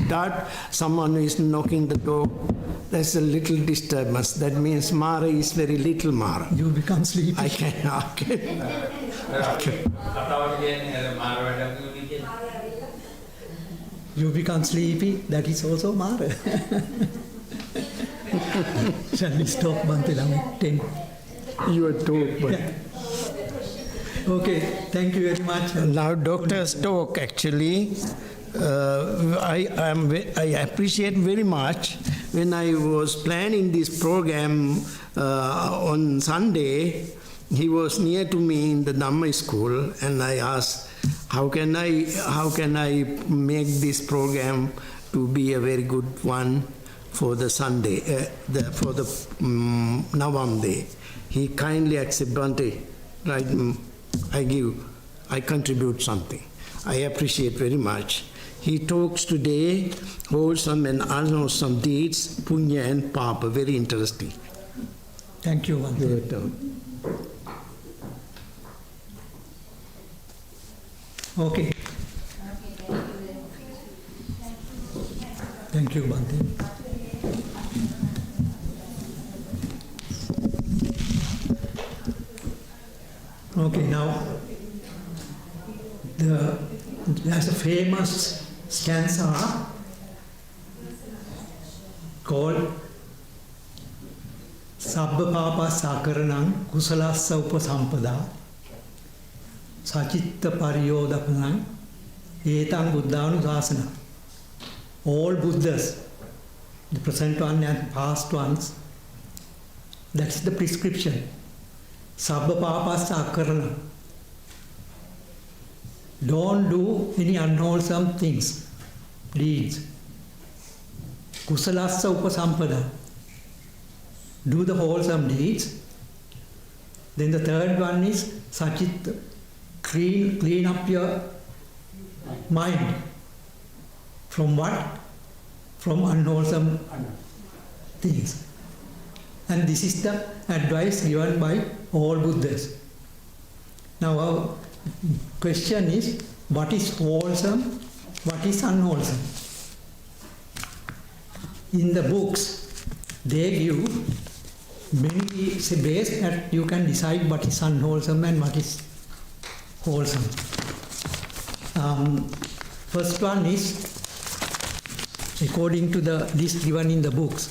someone is knocking the door. That's a little disturbance. That means Mara is very little Mara. You become sleepy. I can. You become sleepy. That is also Mara. Shall we stop, Bhante? 10. Your talk. But Yeah. Okay, thank you very much. now, doctor's talk actually, I appreciate very much. When I was planning this program on Sunday, he was near to me in the Dhamma school, and I asked, how can I make this program to be a very good one for the Sunday, for the Navam day. He kindly accepted, Bhante, right? I contribute something. I appreciate very much. He talks today wholesome and unwholesome deeds, punya and papa. Very interesting. Thank you, Bhante. Your turn. Okay. Thank you, Bhante. Okay, now there's a famous stanza called Sabba Papa Sakaranam Kusalassa Upasampada Sachitta Pariyodapanam Etang Buddhanusasana. All Buddhas, the present one and past ones, that's the prescription. Sabba Papasa Akarana. Don't do any unwholesome things, deeds. Kusalassa Upasampada. Do the wholesome deeds. Then the third one is Sachitta. Clean up your mind. From what? From unwholesome things. And this is the advice given by all Buddhas. Now our question is, what is wholesome what is unwholesome. In the books, they give many ways that you can decide what is unwholesome and what is wholesome. First one is, according to the list given in the books.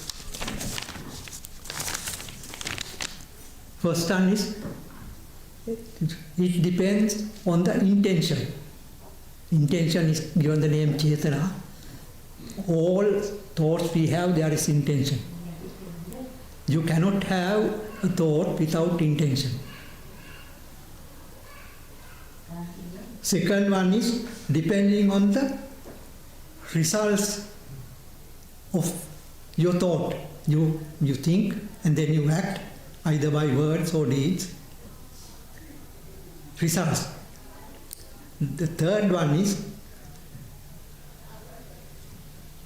First one is, it depends on the intention. Intention is given the name Chetana. All thoughts we have, there is intention. You cannot have a thought without intention. Second one is depending on the results of your thought. You think and then you act either by words or deeds. Results. The third one is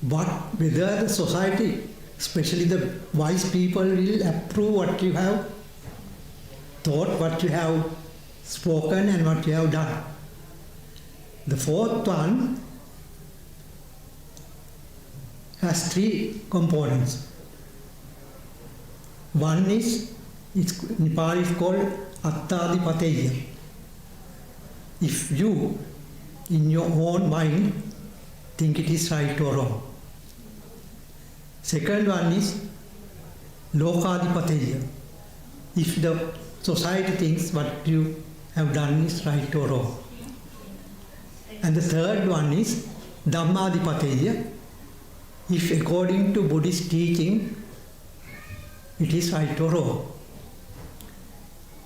whether the society, especially the wise people, will approve what you have thought, what you have spoken and what you have done. The fourth one has three components. One is, Nepal is called Attadipateya. If you, in your own mind, think it is right or wrong. Second one is Lokadipateya. If the society thinks what you have done is right or wrong. And the third one is Dhammadipateya. If according to Buddhist teaching, it is right or wrong.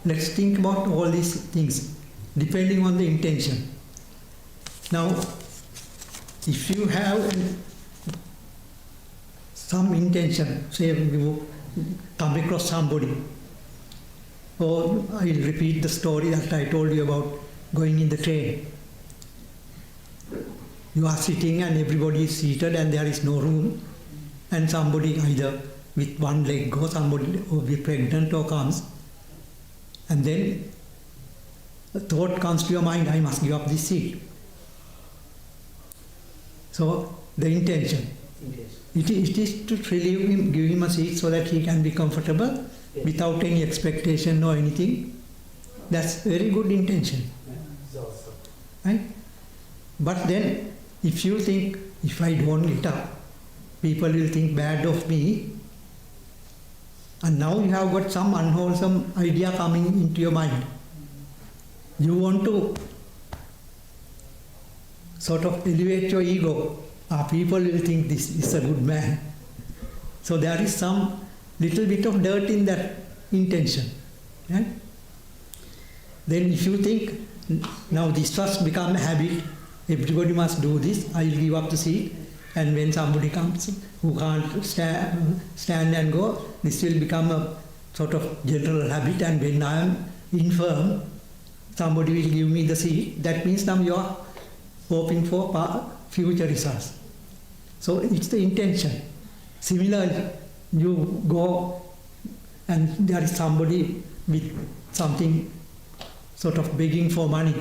Let's think about all these things, depending on the intention. Now, if you have some intention, say you come across somebody, or I'll repeat the story that I told you about going in the train. You are sitting and everybody is seated and there is no room, and somebody either with one leg goes, somebody will be pregnant or comes, and then a thought comes to your mind, I must give up this seat. So the intention. It is to relieve him, give him a seat so that he can be comfortable without any expectation or anything. That's very good intention. Right? But then, if you think, if I don't get up, people will think bad of me, and now you have got some unwholesome idea coming into your mind. You want to sort of elevate your ego. People will think this is a good man. So there is some little bit of dirt in that intention. Right? Then if you think, now this must become a habit, everybody must do this, I will give up the seat, and when somebody comes who can't stand and go, this will become a sort of general habit, and when I am infirm, somebody will give me the seat. That means now you are hoping for future results. So it's the intention. Similarly, you go and there is somebody with something sort of begging for money.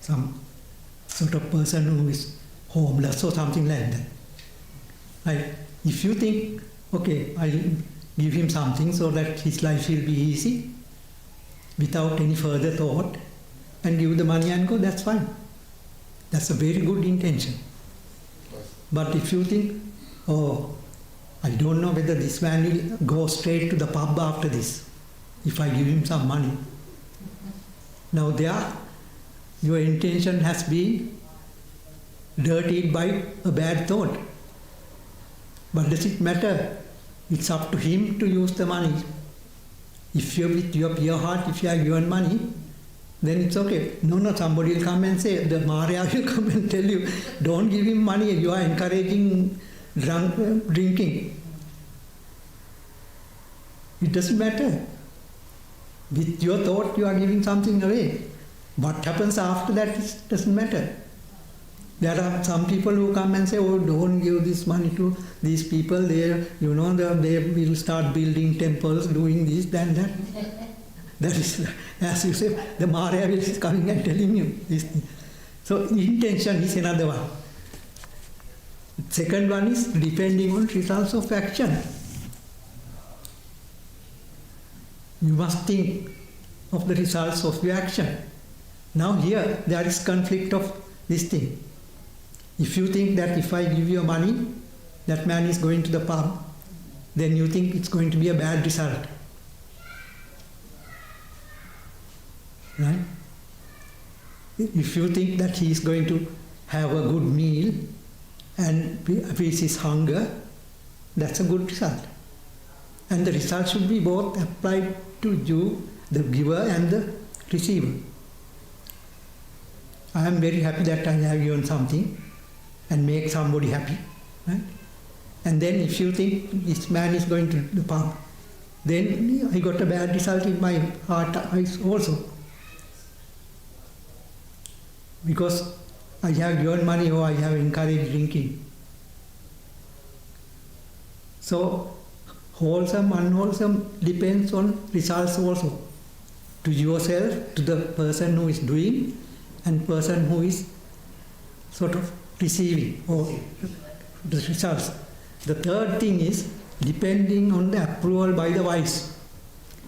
Some sort of person who is homeless or something like that. Right? If you think, okay, I'll give him something so that his life will be easy, without any further thought, and give the money and go, that's fine. That's a very good intention. But if you think, oh, I don't know whether this man will go straight to the pub after this, if I give him some money. Now there, your intention has been dirtied by a bad thought. But does it matter? It's up to him to use the money. If you're with your pure heart, if you are given money, then it's okay. No, somebody will come and say, the Maria will come and tell you, don't give him money, you are encouraging drinking. It doesn't matter. With your thought, you are giving something away. What happens after that doesn't matter. There are some people who come and say, oh, don't give this money to these people. They will start building temples, doing this, that. That is, as you say, the Maria is coming and telling you this thing. So intention is another one. Second one is depending on results of action. You must think of the results of your action. Now here there is conflict of this thing. If you think that if I give you money, that man is going to the pub, then you think it's going to be a bad result. Right? If you think that he is going to have a good meal and appease his hunger, that's a good result. And the result should be both applied to you, the giver and the receiver. I am very happy that I have given something and make somebody happy. Right? And then if you think this man is going to the pub, then I got a bad result in my heart eyes also. Because I have given money or I have encouraged drinking. So, wholesome, unwholesome depends on results also. To yourself, to the person who is doing, and person who is sort of receiving or the results. The third thing is depending on the approval by the wise.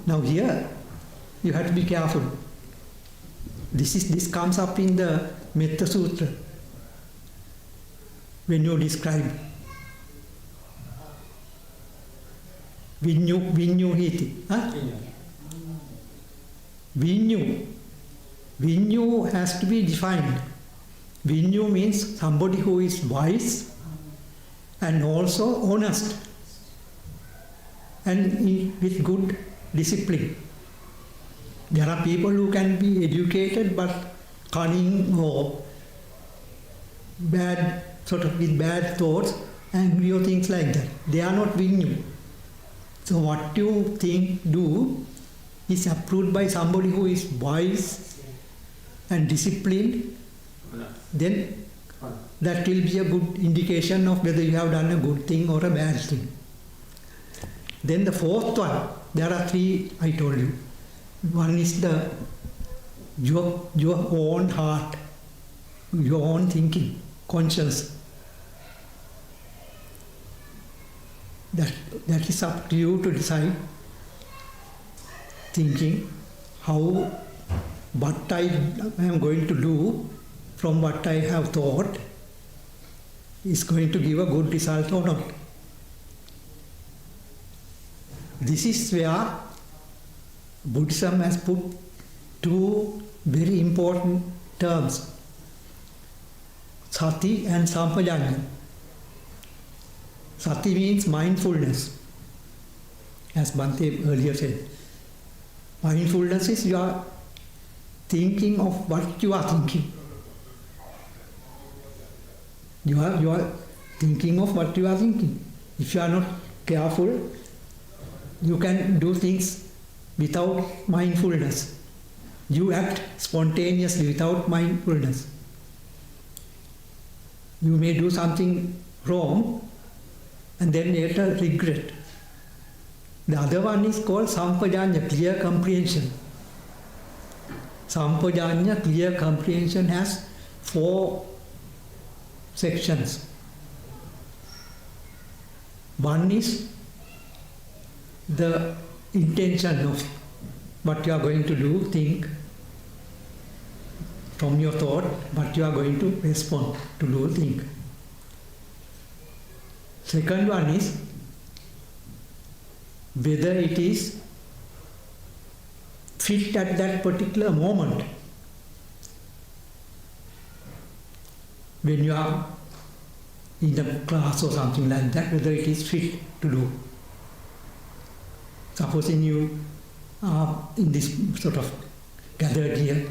Now here, you have to be careful. This comes up in the Metta Sutra when you describe Vinyu hiti. Huh? Vinyu has to be defined. Vinyu means somebody who is wise and also honest and with good discipline. There are people who can be educated but cunning or bad, sort of with bad thoughts, angry or things like that. They are not Vinyu. So what you think, do is approved by somebody who is wise and disciplined, then that will be a good indication of whether you have done a good thing or a bad thing. Then the fourth one, there are three I told you. One is your own heart, your own thinking, conscience. That is up to you to decide, thinking how what I am going to do from what I have thought is going to give a good result or not. This is where Buddhism has put two very important terms, sati and sampajanya. Sati means mindfulness, as Bhante earlier said. Mindfulness is you are thinking of what you are thinking. You are thinking of what you are thinking. If you are not careful, you can do things without mindfulness. You act spontaneously without mindfulness. You may do something wrong and then later regret. The other one is called sampajanya, clear comprehension. Sampajanya, clear comprehension, has 4 sections. One is the intention of what you are going to do, think from your thought, what you are going to respond to do, think. Second one is whether it is fit at that particular moment. When you are in a class or something like that, whether it is fit to do. Supposing you are in this sort of gathered here,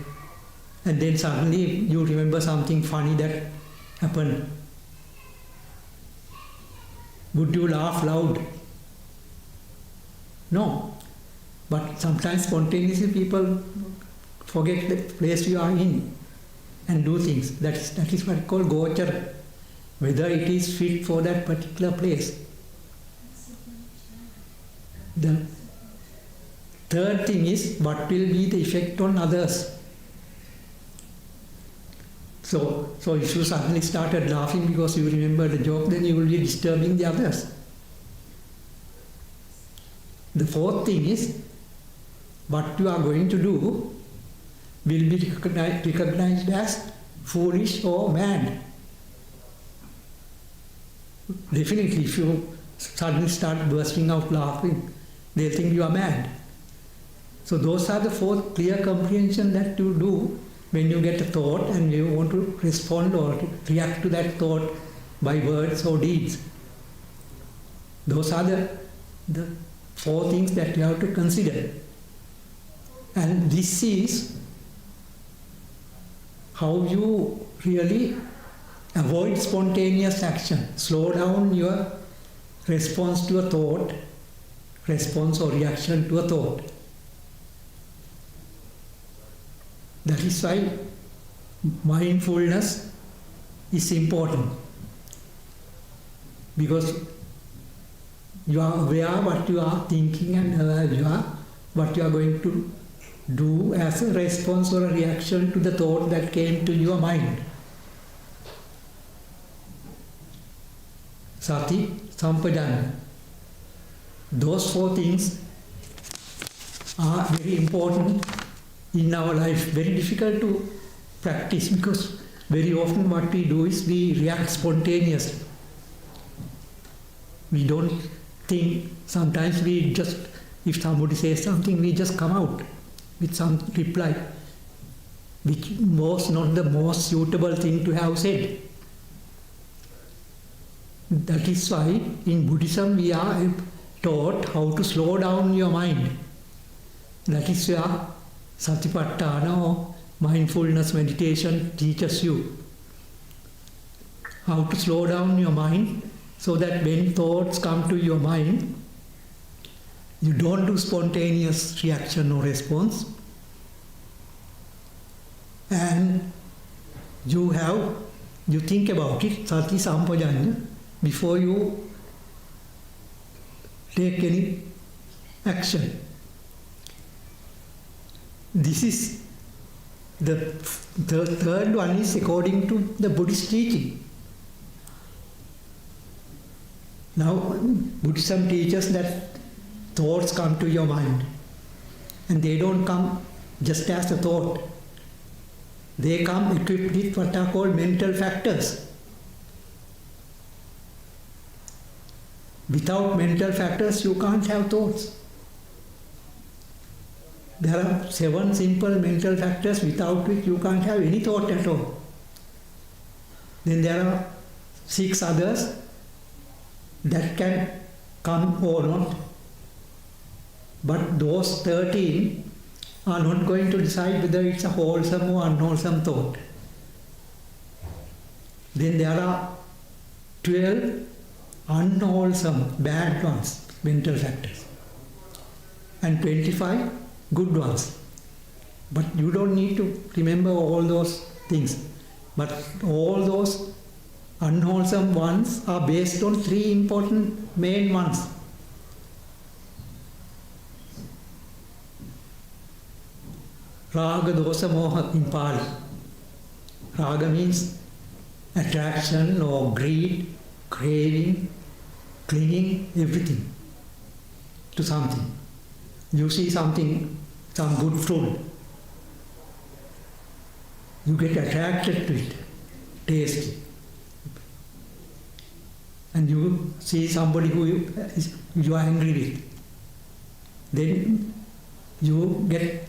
and then suddenly you remember something funny that happened. Would you laugh loud? No. But sometimes spontaneously people forget the place you are in and do things. That is what is called gochara. Whether it is fit for that particular place. The third thing is what will be the effect on others. So if you suddenly started laughing because you remember the joke, then you will be disturbing the others. The fourth thing is, what you are going to do will be recognized as foolish or mad. Definitely, if you suddenly start bursting out laughing, they'll think you are mad. So those are the four clear comprehension that you do when you get a thought and you want to respond or react to that thought by words or deeds. Those are the four things that you have to consider. And this is how you really avoid spontaneous action. Slow down your response to a thought, response or reaction to a thought. That is why mindfulness is important. Because you are aware what you are thinking and what you are going to do as a response or a reaction to the thought that came to your mind. Sati, Sampajanya. Those four things are very important in our life. Very difficult to practice because very often what we do is we react spontaneously. We don't think. Sometimes we just, if somebody says something, we just come out with some reply, which was not the most suitable thing to have said. That is why in Buddhism we are taught how to slow down your mind. That is where Satipatthana or mindfulness meditation teaches you how to slow down your mind so that when thoughts come to your mind, you don't do spontaneous reaction or response, and you think about it, Sati Sampajanya, before you take any action. This is the third one is according to the Buddhist teaching. Now, Buddhism teaches that thoughts come to your mind, and they don't come just as a thought. They come equipped with what are called mental factors. Without mental factors, you can't have thoughts. There are 7 simple mental factors without which you can't have any thought at all. Then there are 6 others that can come or not. But those 13 are not going to decide whether it's a wholesome or unwholesome thought. Then there are 12 unwholesome, bad ones, mental factors, and 25 good ones. But you don't need to remember all those things. But all those unwholesome ones are based on 3 important main ones. Raga, dosa, moha in Pali. Raga means attraction or greed, craving, clinging, everything to something. You see something, some good fruit, you get attracted to it, taste it. And you see somebody who you are angry with, then you get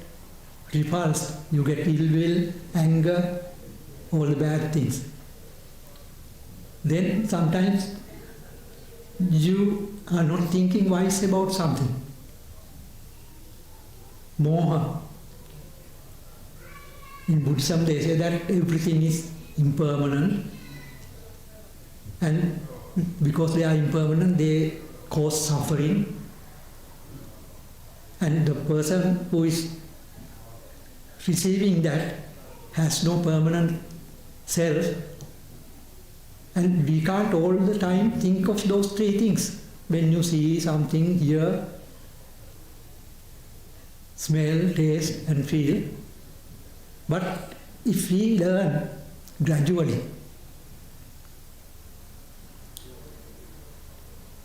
repulsed, you get ill will, anger, all the bad things. Then sometimes you are not thinking wise about something. Moha. In Buddhism they say that everything is impermanent, and because they are impermanent they cause suffering, and the person who is receiving that has no permanent self, and we can't all the time think of those 3 things. When you see something, hear, smell, taste and feel. But if we learn gradually.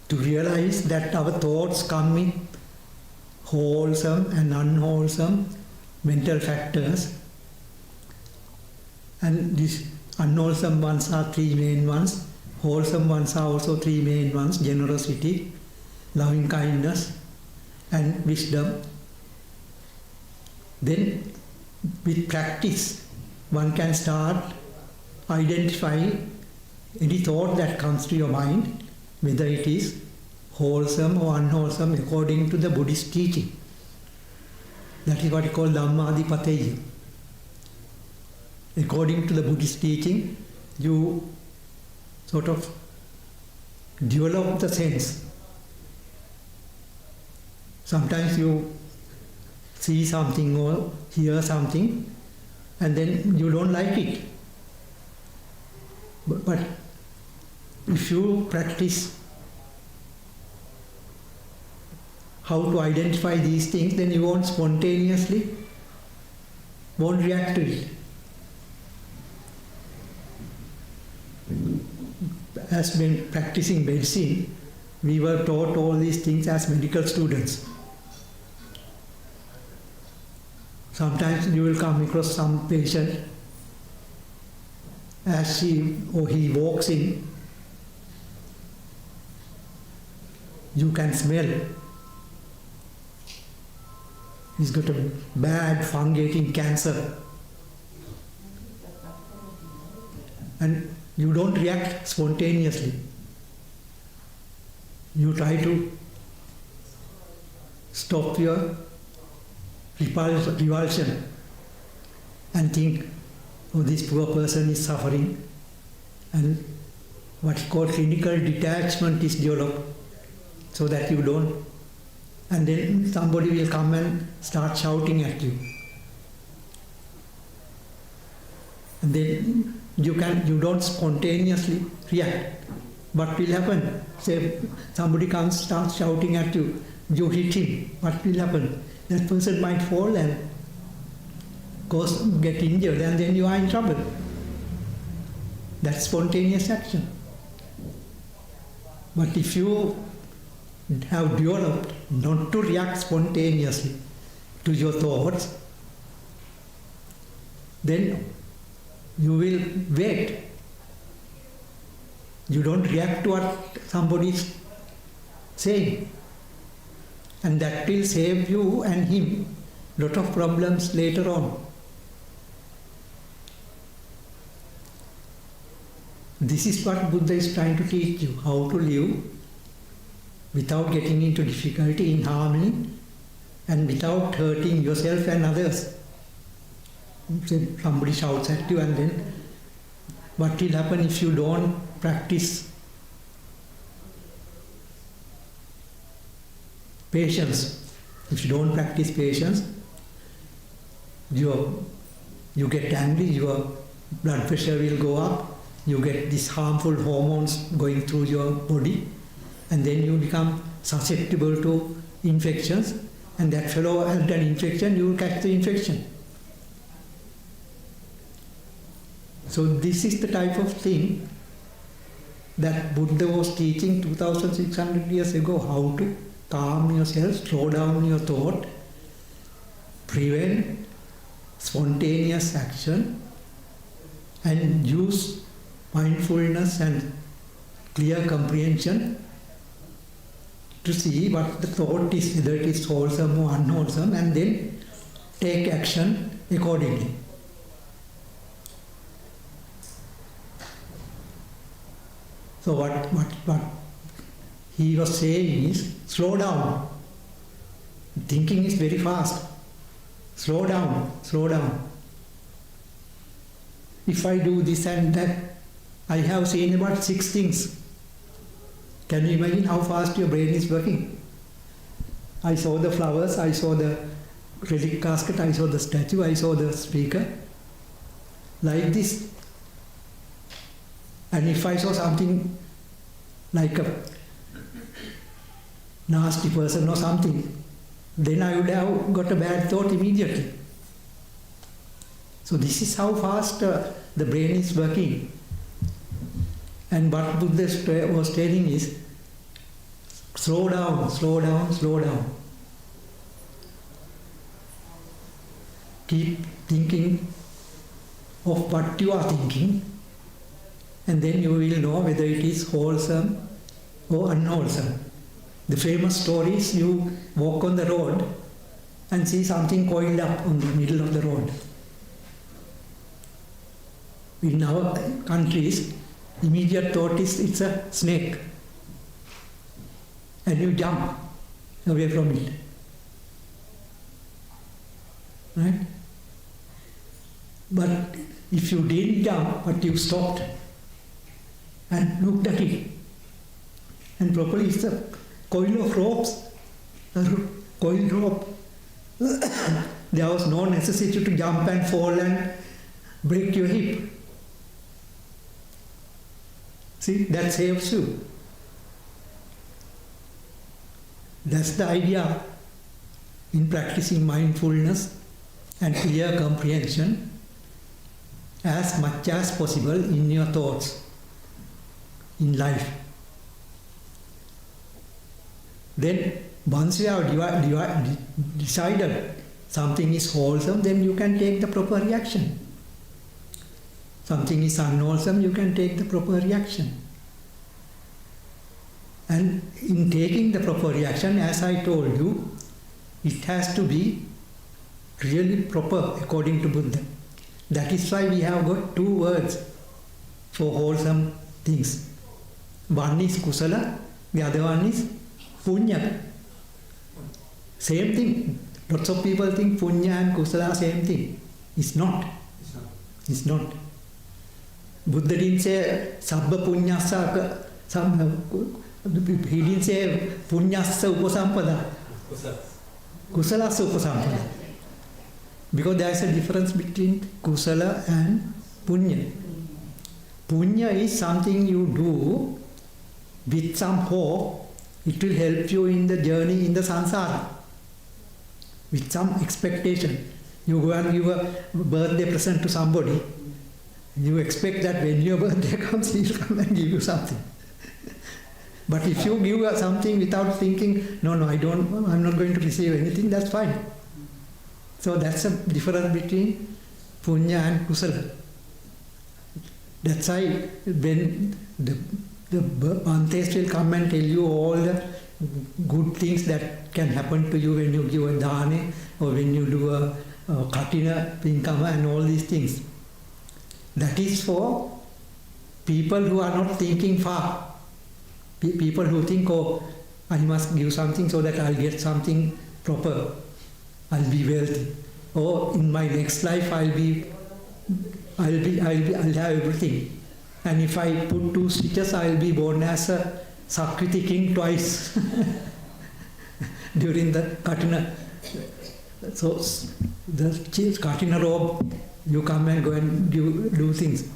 To realize that our thoughts come with wholesome and unwholesome mental factors, and these unwholesome ones are three main ones, wholesome ones are also three main ones: generosity, loving kindness, and wisdom. Then with practice one can start identifying any thought that comes to your mind, whether it is wholesome or unwholesome, according to the Buddhist teaching. That is what we call Dhammadipatteya. According to the Buddhist teaching, you sort of develop the sense. Sometimes you see something or hear something and then you don't like it. But if you practice how to identify these things, then you won't spontaneously react to it. As when practicing medicine, we were taught all these things as medical students. Sometimes you will come across some patient, as she or he walks in, you can smell he's got a bad fungating cancer, and you don't react spontaneously. You try to stop your revulsion and think, oh, this poor person is suffering, and what is called clinical detachment is developed, so that you don't. And then somebody will come and start shouting at you. And then you don't spontaneously react. What will happen? Say somebody comes, starts shouting at you, you hit him. What will happen? That person might fall and get injured, and then you are in trouble. That's spontaneous action. But if you have developed not to react spontaneously to your thoughts, then you will wait. You don't react to what somebody is saying. And that will save you and him a lot of problems later on. This is what Buddha is trying to teach you, how to live without getting into difficulty, in harmony, and without hurting yourself and others. Somebody shouts at you, and then what will happen if you don't practice patience? If you don't practice patience, you get angry, your blood pressure will go up, you get these harmful hormones going through your body, and then you become susceptible to infections, and that fellow had an infection, you will catch the infection. So this is the type of thing that Buddha was teaching 2600 years ago, how to calm yourself, slow down your thought, prevent spontaneous action, and use mindfulness and clear comprehension to see what the thought is, whether it is wholesome or unwholesome, and then take action accordingly. So what he was saying is, slow down. Thinking is very fast. Slow down, slow down. If I do this and that, I have seen about 6 things. Can you imagine how fast your brain is working? I saw the flowers, I saw the relic casket, I saw the statue, I saw the speaker. Like this. And if I saw something like a nasty person or something, then I would have got a bad thought immediately. So this is how fast the brain is working. And what Buddha was telling is, slow down, slow down, slow down. Keep thinking of what you are thinking, and then you will know whether it is wholesome or unwholesome. The famous story is you walk on the road and see something coiled up on the middle of the road. In our countries, immediate thought is it's a snake, and you jump away from it. Right? But if you didn't jump, but you stopped and looked at it, and properly it's a coil of ropes, a coiled rope. There was no necessity to jump and fall and break your hip. See, that saves you. That's the idea in practicing mindfulness and clear comprehension as much as possible in your thoughts, in life. Then once you have decided something is wholesome, then you can take the proper reaction. Something is unwholesome, you can take the proper reaction. And in taking the proper reaction, as I told you, it has to be really proper according to Buddha. That is why we have got two words for wholesome things. One is kusala, the other one is punya. Same thing. Lots of people think punya and kusala are same thing. It's not. It's not. Buddha didn't say sabba punyasa, he didn't say punyasa upasampada. Kusalasa upasampada. Because there is a difference between kusala and punya. Punya is something you do with some hope. It will help you in the journey in the samsara. With some expectation. You go and give a birthday present to somebody. You expect that when your birthday comes, he will come and give you something. But if you give something without thinking, no, I'm not going to receive anything, that's fine. So that's a difference between punya and kusala. That's why when the Bhantes will come and tell you all the good things that can happen to you when you give a dane or when you do a katina, pinkama and all these things. That is for people who are not thinking far. People who think, oh, I must give something so that I'll get something proper. I'll be wealthy. Or in my next life I'll have everything. And if I put 2 stitches, I'll be born as a Sakriti king twice during the Katina. So the Katina robe, you come and go and do things.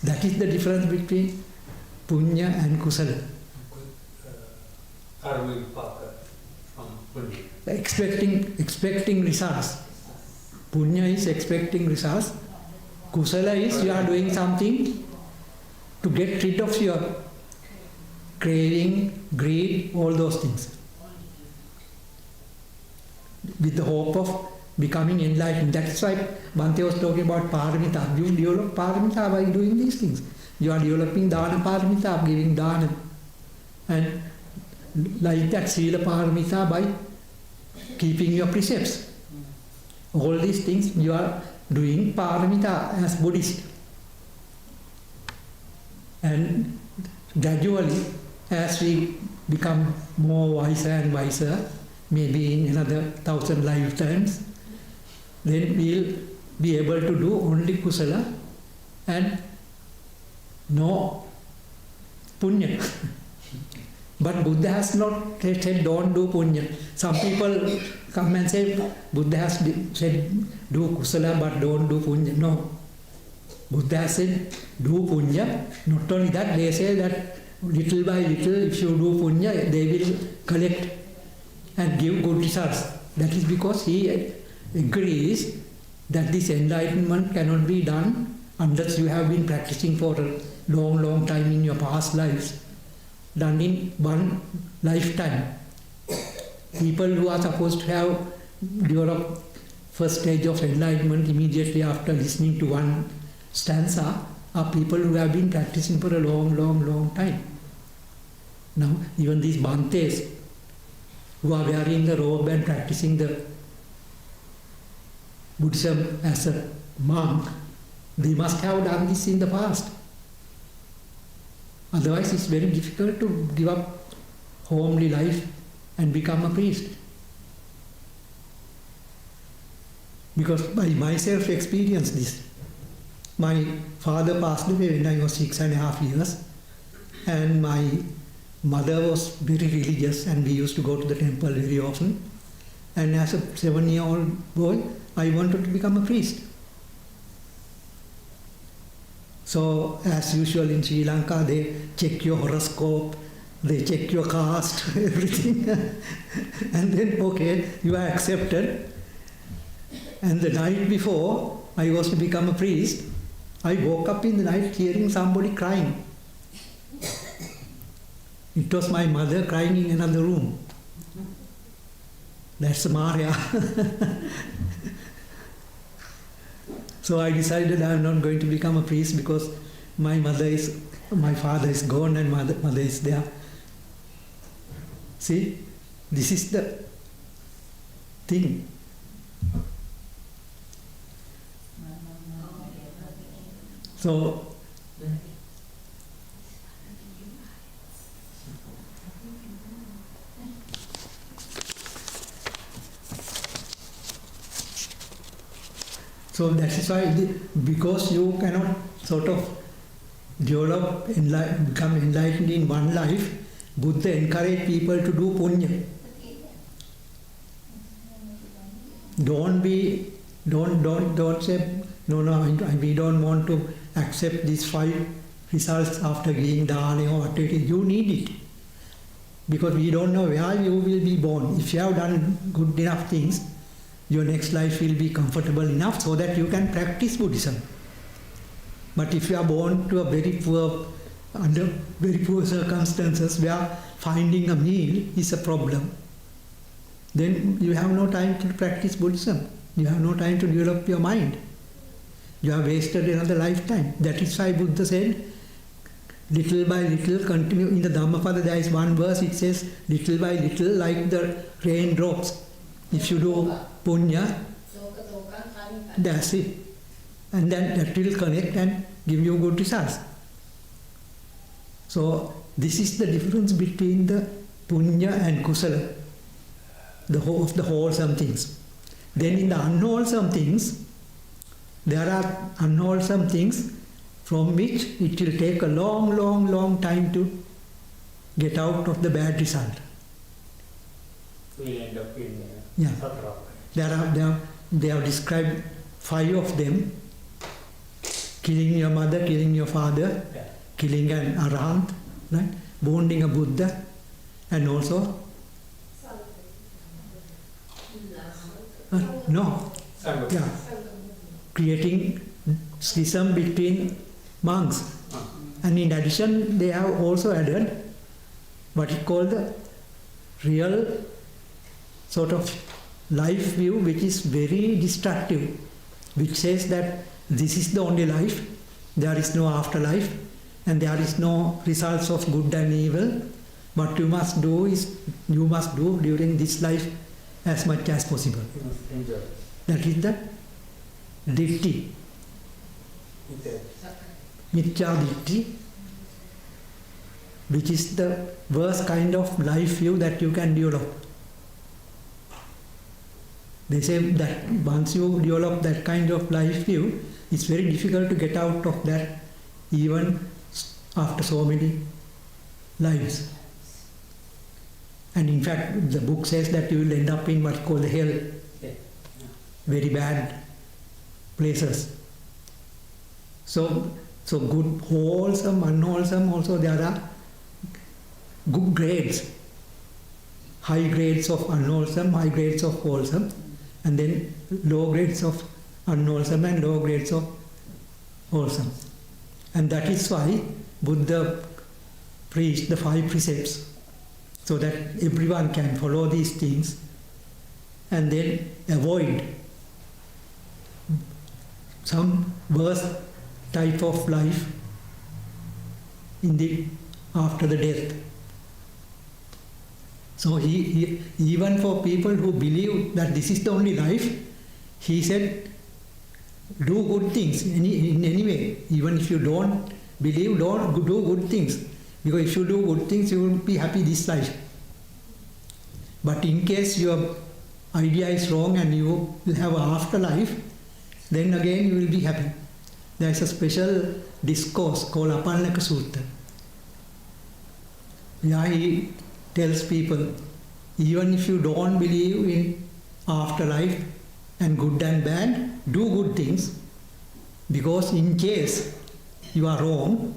That is the difference between punya and kusala. Expecting results. Punya is expecting results. Kusala is you are doing something to get rid of your craving, greed, all those things. With the hope of becoming enlightened. That's why Bhante was talking about paramita. You develop paramita by doing these things. You are developing dana paramita, giving dana. And like that, sila paramita by keeping your precepts. All these things you are doing paramita as Buddhist. And gradually, as we become more wiser and wiser, maybe in another 1,000 lifetimes, then we'll be able to do only kusala and no punya. But Buddha has not said don't do punya. Some people come and say Buddha has said do kusala but don't do punya. No. Buddha has said do punya. Not only that, they say that little by little if you do punya, they will collect and give good results. That is because he agrees that this enlightenment cannot be done unless you have been practicing for a long, long time in your past lives, done in one lifetime. People who are supposed to have developed first stage of enlightenment immediately after listening to one stanza are people who have been practicing for a long, long, long time. Now, even these Bhantes who are wearing the robe and practicing the Buddhism as a monk, they must have done this in the past. Otherwise, it's very difficult to give up homely life and become a priest. Because I myself experienced this. My father passed away when I was 6.5 years, and my mother was very religious, and we used to go to the temple very often. And as a 7-year-old boy, I wanted to become a priest. So, as usual in Sri Lanka, they check your horoscope, they check your caste, everything. And then, okay, you are accepted. And the night before I was to become a priest, I woke up in the night hearing somebody crying. It was my mother crying in another room. That's Maria. So I decided I am not going to become a priest because my father is gone and mother is there. See, this is the thing. So, that is why, because you cannot sort of develop, become enlightened in one life, Buddha encouraged people to do punya. Don't say, no, we don't want to accept these 5 results after giving dana or whatever. You need it. Because we don't know where you will be born. If you have done good enough things, your next life will be comfortable enough so that you can practice Buddhism. But if you are born to a under very poor circumstances where finding a meal is a problem, then you have no time to practice Buddhism. You have no time to develop your mind. You have wasted another lifetime. That is why Buddha said, little by little, continue. In the Dhammapada there is one verse, it says, little by little, like the raindrops. If you do punya, that's it. And then that will connect and give you good results. So this is the difference between the punya and kusala, the wholesome things. Then in the unwholesome things, there are unwholesome things from which it will take a long, long, long time to get out of the bad result. We end up in Sattva. They have described 5 of them: killing your mother, killing your father, killing an arahant, right? Wounding a Buddha, and also creating schism between monks. And in addition, they have also added what is called the real sort of life view, which is very destructive, which says that this is the only life, there is no afterlife, and there is no results of good and evil. What you must do is, you must do during this life as much as possible. enjoy. That is the ditti, mithya ditti, which is the worst kind of life view that you can develop. They say that once you develop that kind of life view, it's very difficult to get out of that even after so many lives. And in fact, the book says that you will end up in what's called the hell, very bad places. So good, wholesome, unwholesome, also there are good grades. High grades of unwholesome, high grades of wholesome, and then low grades of unwholesome and low grades of wholesome. And that is why Buddha preached the 5 precepts, so that everyone can follow these things and then avoid some worse type of life in the after the death. So he even for people who believe that this is the only life, he said, do good things in any way. Even if you don't believe, don't do good things. Because if you do good things, you will be happy this life. But in case your idea is wrong and you will have an afterlife, then again you will be happy. There is a special discourse called Apannaka Sutta. Yeah, he tells people, even if you don't believe in afterlife and good and bad, do good things, because in case you are wrong,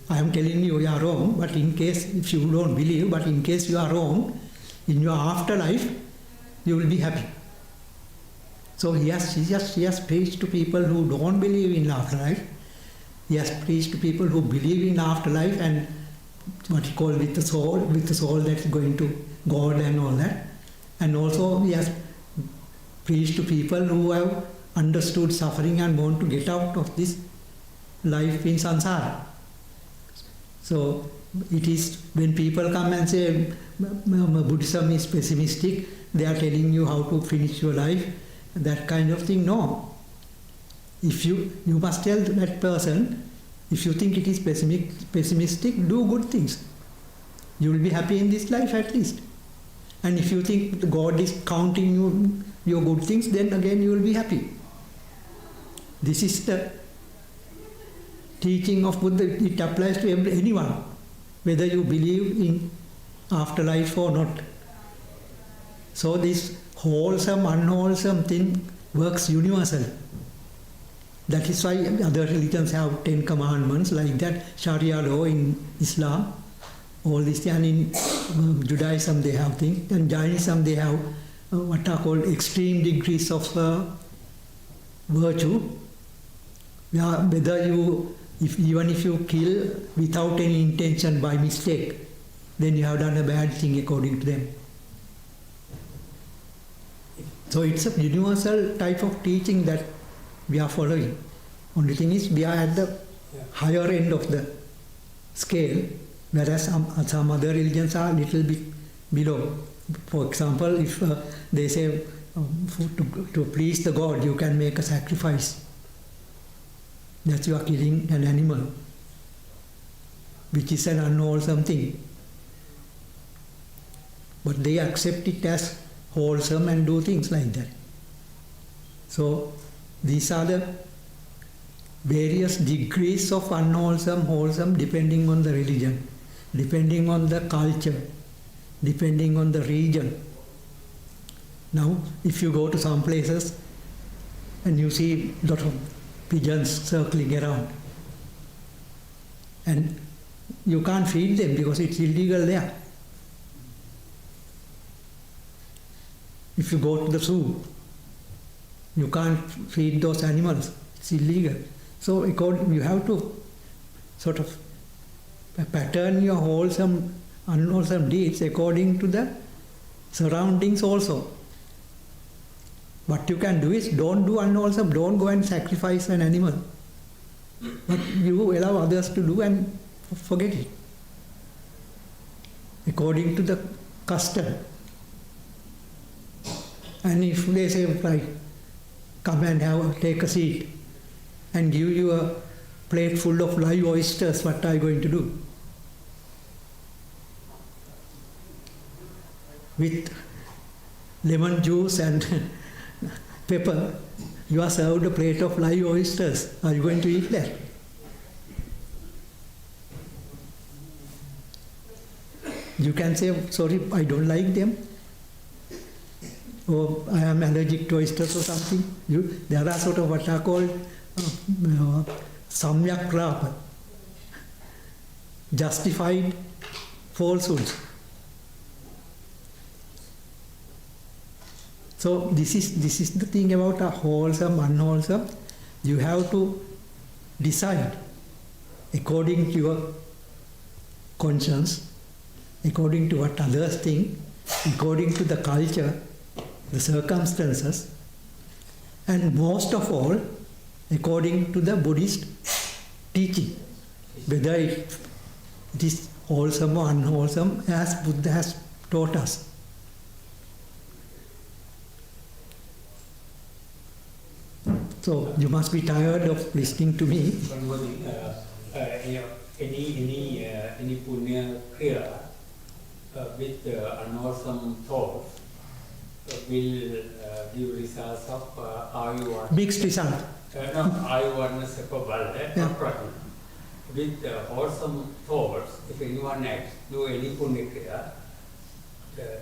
I am telling you are wrong, but in case, if you don't believe, but in case you are wrong, in your afterlife, you will be happy. So he has preached to people who don't believe in afterlife. He has preached to people who believe in afterlife and what he called with the soul that's going to God and all that. And also he has preached to people who have understood suffering and want to get out of this life in samsara. So it is when people come and say Buddhism is pessimistic, they are telling you how to finish your life, that kind of thing. No. If you must tell that person, if you think it is pessimistic, do good things. You will be happy in this life at least. And if you think God is counting your good things, then again you will be happy. This is the teaching of Buddha. It applies to anyone, whether you believe in afterlife or not. So this wholesome, unwholesome thing works universal. That is why other religions have 10 commandments like that, Sharia law in Islam, all this, and in Judaism they have things, and Jainism they have what are called extreme degrees of virtue. Whether even if you kill without any intention by mistake, then you have done a bad thing according to them. So it's a universal type of teaching that we are following. Only thing is we are at the higher end of the scale, whereas some other religions are a little bit below. For example, if they say to please the God, you can make a sacrifice. That you are killing an animal, which is an unwholesome thing. But they accept it as wholesome and do things like that. So these are the various degrees of unwholesome, wholesome, depending on the religion, depending on the culture, depending on the region. Now, if you go to some places and you see a lot of pigeons circling around, and you can't feed them because it's illegal there. If you go to the zoo, you can't feed those animals, it's illegal. So you have to sort of pattern your wholesome, unwholesome deeds according to the surroundings also. What you can do is don't do unwholesome, don't go and sacrifice an animal. But you allow others to do and forget it. According to the custom. And if they say, right, come and take a seat and give you a plate full of live oysters, what are you going to do? With lemon juice and pepper, you are served a plate of live oysters. Are you going to eat that? You can say, sorry, I don't like them. Or I am allergic to oysters or something. There are sort of what are called samyak prapa, justified falsehoods. So this is the thing about a wholesome, unwholesome. You have to decide according to your conscience, according to what others think, according to the culture, the circumstances, and most of all, according to the Buddhist teaching, whether it is wholesome or unwholesome, as Buddha has taught us. So you must be tired of listening to me. One more thing, any punya kriya with unwholesome thoughts will give results of Ayu Mixed result. no, Ayu Sepabal, Yeah. not Prajna. With wholesome thoughts, if anyone acts, do any punya kriya,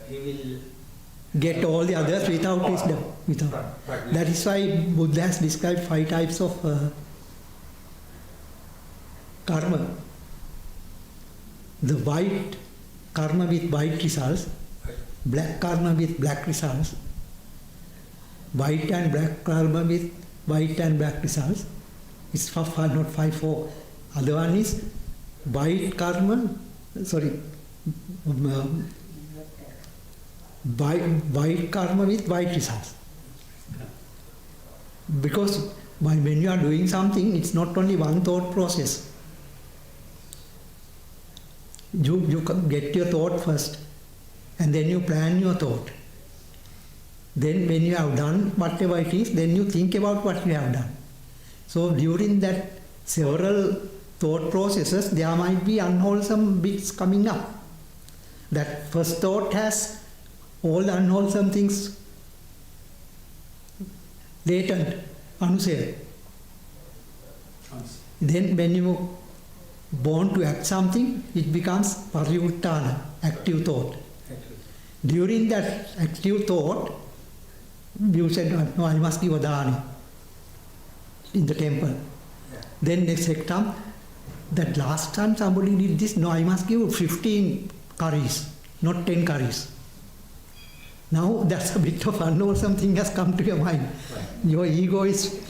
he will Get all the others without wisdom. Without. Prajna. That is why Buddha has described 5 types of karma. The white karma with white results, black karma with black results, white and black karma with white and black results. It's not 5, 4. Other one is white karma, white karma with white results. Because when you are doing something, it's not only one thought process. You get your thought first, and then you plan your thought. Then when you have done whatever it is, then you think about what you have done. So during that several thought processes, there might be unwholesome bits coming up. That first thought has all the unwholesome things latent, anusaya. Then when you born to act something, it becomes pariyuttana, active thought. During that active thought, you said, no, I must give a dana in the temple. Yeah. Then next time, that last time somebody did this, no, I must give 15 curries, not 10 curries. Now that's a bit of unwholesome thing has come to your mind. Right. Your ego is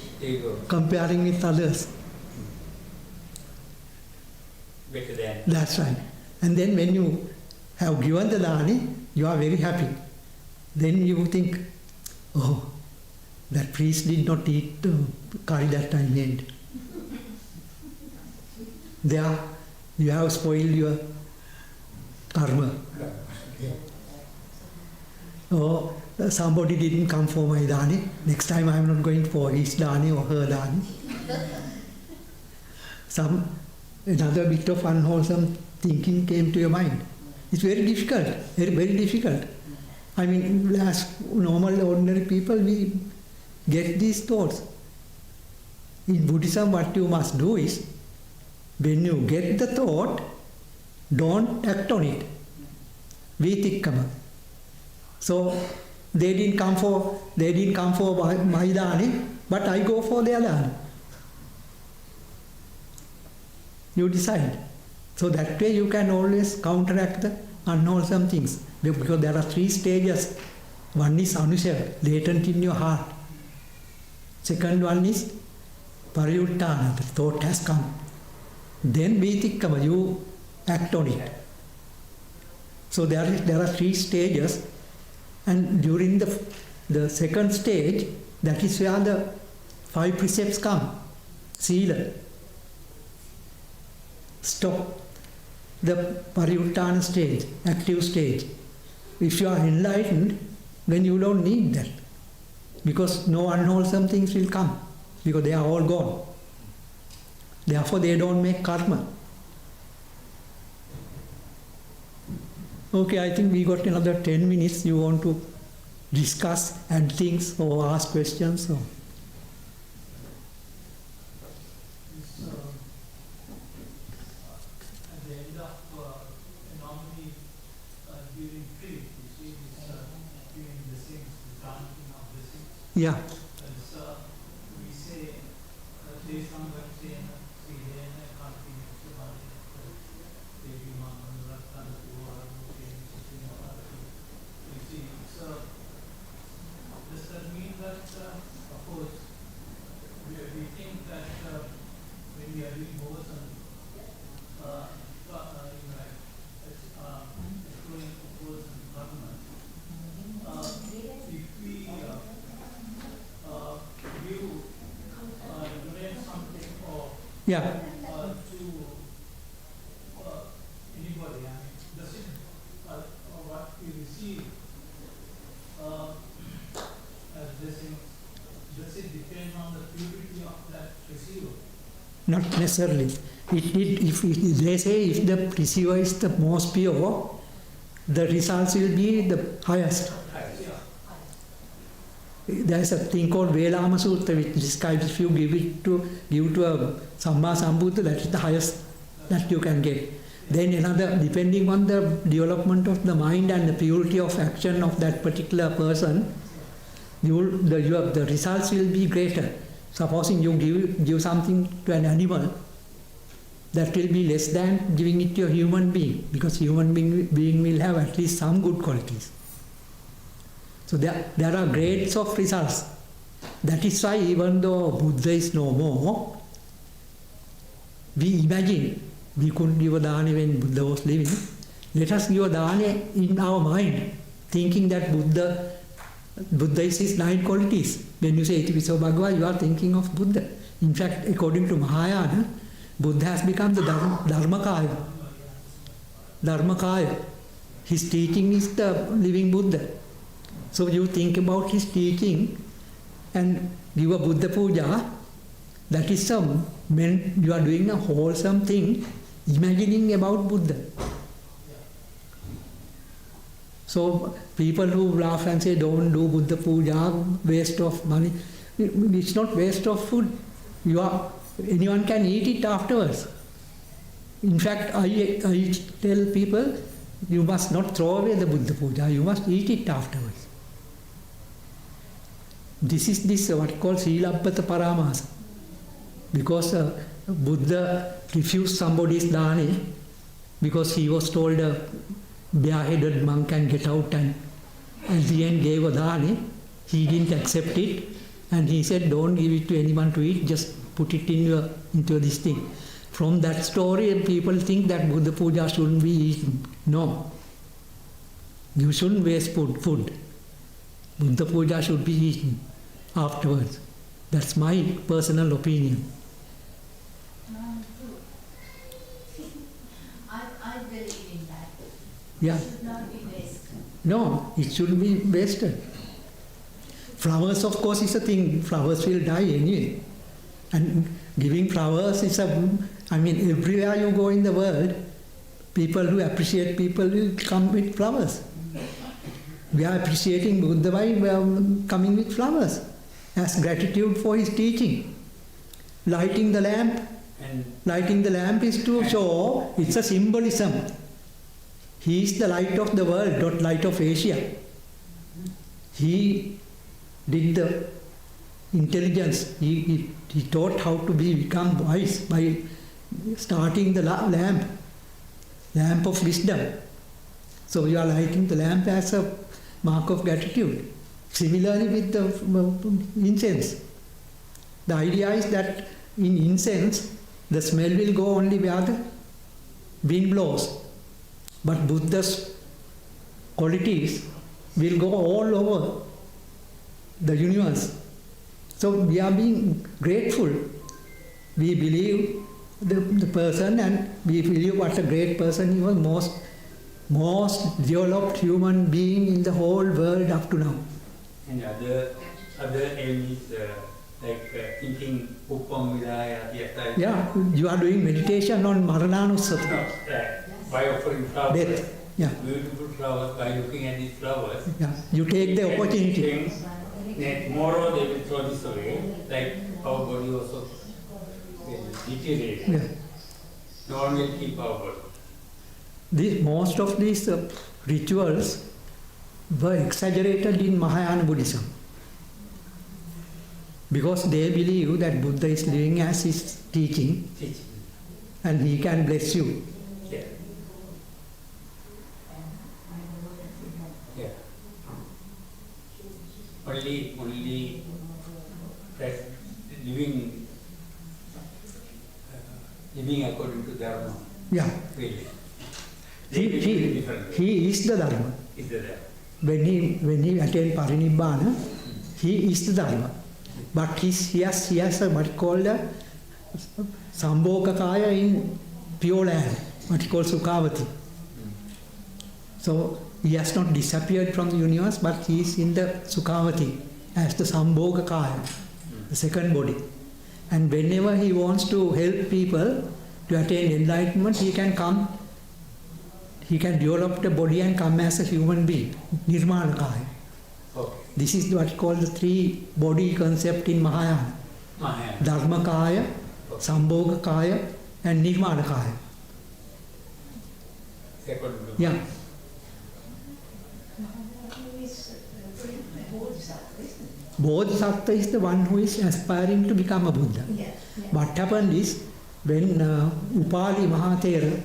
comparing with others. Better than. That's right. And then when you have given the dani, you are very happy. Then you think, oh, that priest did not eat the curry that I made. There, you have spoiled your karma. Or somebody didn't come for my dani. Next time I am not going for his dani or her dani. Another bit of unwholesome thinking came to your mind. It's very difficult, very, very difficult. I mean, as normal, ordinary people, we get these thoughts. In Buddhism, what you must do is, when you get the thought, don't act on it. Vitikkama. So they didn't come for my dani, but I go for their dani. You decide. So that way you can always counteract the unwholesome things. Because there are 3 stages. One is anusaya, latent in your heart. Second one is pariyuttana, the thought has come. Then vitikkama, you act on it. So there are 3 stages. And during the second stage, that is where the 5 precepts come. Sila. Stop the pariyuttana stage, active stage. If you are enlightened, then you don't need that. Because no unwholesome things will come. Because they are all gone. Therefore, they don't make karma. Okay, I think we got another 10 minutes. You want to discuss, add things, or ask questions? Or? At the end of normally during trip, you see this giving blessings, the granting of blessings. Yeah. So we say, there is some word saying, see, then continue to body. You see, so does that mean that, of course, we think that when Yeah. to anybody. I mean, does it, what we receive as blessings, does it depend on the purity of that receiver? Not necessarily. They say if the receiver is the most pure, the results will be the highest. There is a thing called Velama Sutta which describes if you give to a Samma Sambuddha, that is the highest that you can get. Then another, depending on the development of the mind and the purity of action of that particular person, the results will be greater. Supposing you give something to an animal, that will be less than giving it to a human being, because human being will have at least some good qualities. So there are grades of results. That is why even though Buddha is no more, we imagine we couldn't give a dana when Buddha was living. Let us give a dana in our mind, thinking that Buddha is his 9 qualities. When you say Itipiso Bhagava, you are thinking of Buddha. In fact, according to Mahayana, Buddha has become the Dharmakaya. Dharmakaya. His teaching is the living Buddha. So you think about his teaching and give a Buddha Puja, that is when you are doing a wholesome thing, imagining about Buddha. So people who laugh and say don't do Buddha Puja, waste of money, it's not waste of food. Anyone can eat it afterwards. In fact, I tell people, you must not throw away the Buddha Puja, you must eat it afterwards. This is what called Silabbata Paramasa. Because Buddha refused somebody's dana because he was told a bareheaded monk can get out, and at the end gave a dana. He didn't accept it and he said, don't give it to anyone to eat, just put it into this thing. From that story, people think that Buddha Puja shouldn't be eaten. No. You shouldn't waste food. Buddha Puja should be eaten afterwards. That's my personal opinion. I believe in that. Yeah. It should not be wasted. No, it shouldn't be wasted. Flowers, of course, is a thing. Flowers will die anyway. And giving flowers is everywhere you go in the world, people who appreciate people will come with flowers. We are appreciating Buddha by coming with flowers as gratitude for his teaching. Lighting the lamp. Lighting the lamp is to show, it's a symbolism. He is the light of the world, not light of Asia. He did the intelligence. He taught how to become wise by starting the lamp of wisdom. So you are lighting the lamp as a mark of gratitude. Similarly with the incense. The idea is that in incense, the smell will go only where the wind blows. But Buddha's qualities will go all over the universe. So we are being grateful. We believe the person and we believe what a great person he was, most developed human being in the whole world up to now. And other aim is thinking Uppam Vidaya Yata. Yeah, you are doing meditation on Marananusati. By offering flowers, Death. Yeah. beautiful flowers, by looking at these flowers. Yeah, you take the opportunity. Tomorrow they will throw this away, like our body also deteriorated. Yeah. No one will keep our body. Most of these rituals were exaggerated in Mahayana Buddhism because they believe that Buddha is living as his teaching and he can bless you. Yeah. Yeah. Only that living according to Dharma. Yeah. Really. He is the Dharma. Is the Dharma. When he attained Parinibbana, he is the Dharma. But he has what called a Sambhogakaya in Pure Land, what he calls Sukhavati. So he has not disappeared from the universe, but he is in the Sukhavati as the Sambhogakaya, the second body. And whenever he wants to help people to attain enlightenment, he can come, he can develop the body and come as a human being, Nirmanakaya. Okay. This is what he calls the three body concept in Mahayana. Dharmakaya, Sambhogakaya and Nirmanakaya. Second. Yeah. Who is Bodhisattva, isn't it? Bodhisattva is the one who is aspiring to become a Buddha. Yeah, yeah. What happened is, when Upali Mahathera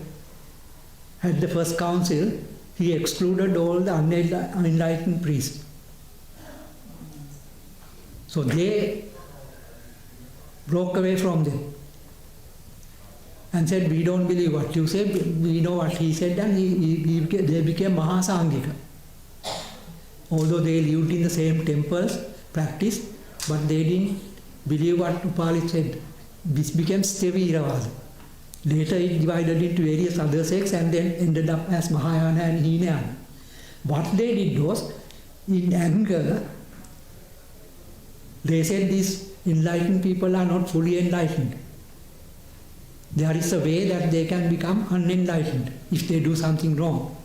had the first council, he excluded all the unenlightened priests. So they broke away from them and said, we don't believe what you say, we know what he said, and they became Mahasangika. Although they lived in the same temples, practiced, but they didn't believe what Upali said. This became Steviravada. Later it divided into various other sects and then ended up as Mahayana and Hinayana. What they did was, in anger, they said these enlightened people are not fully enlightened. There is a way that they can become unenlightened if they do something wrong.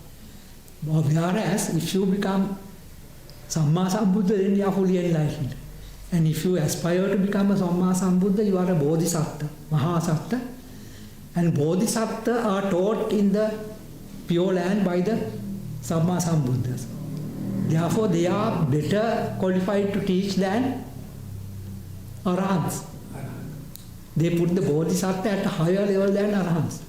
Whereas if you become Samma Sambuddha, then you are fully enlightened. And if you aspire to become a Samma Sambuddha, you are a Bodhisattva, Mahasattva. And Bodhisattva are taught in the Pure Land by the Samma Sambuddhas. Therefore, they are better qualified to teach than Arahants. They put the Bodhisattva at a higher level than Arahants.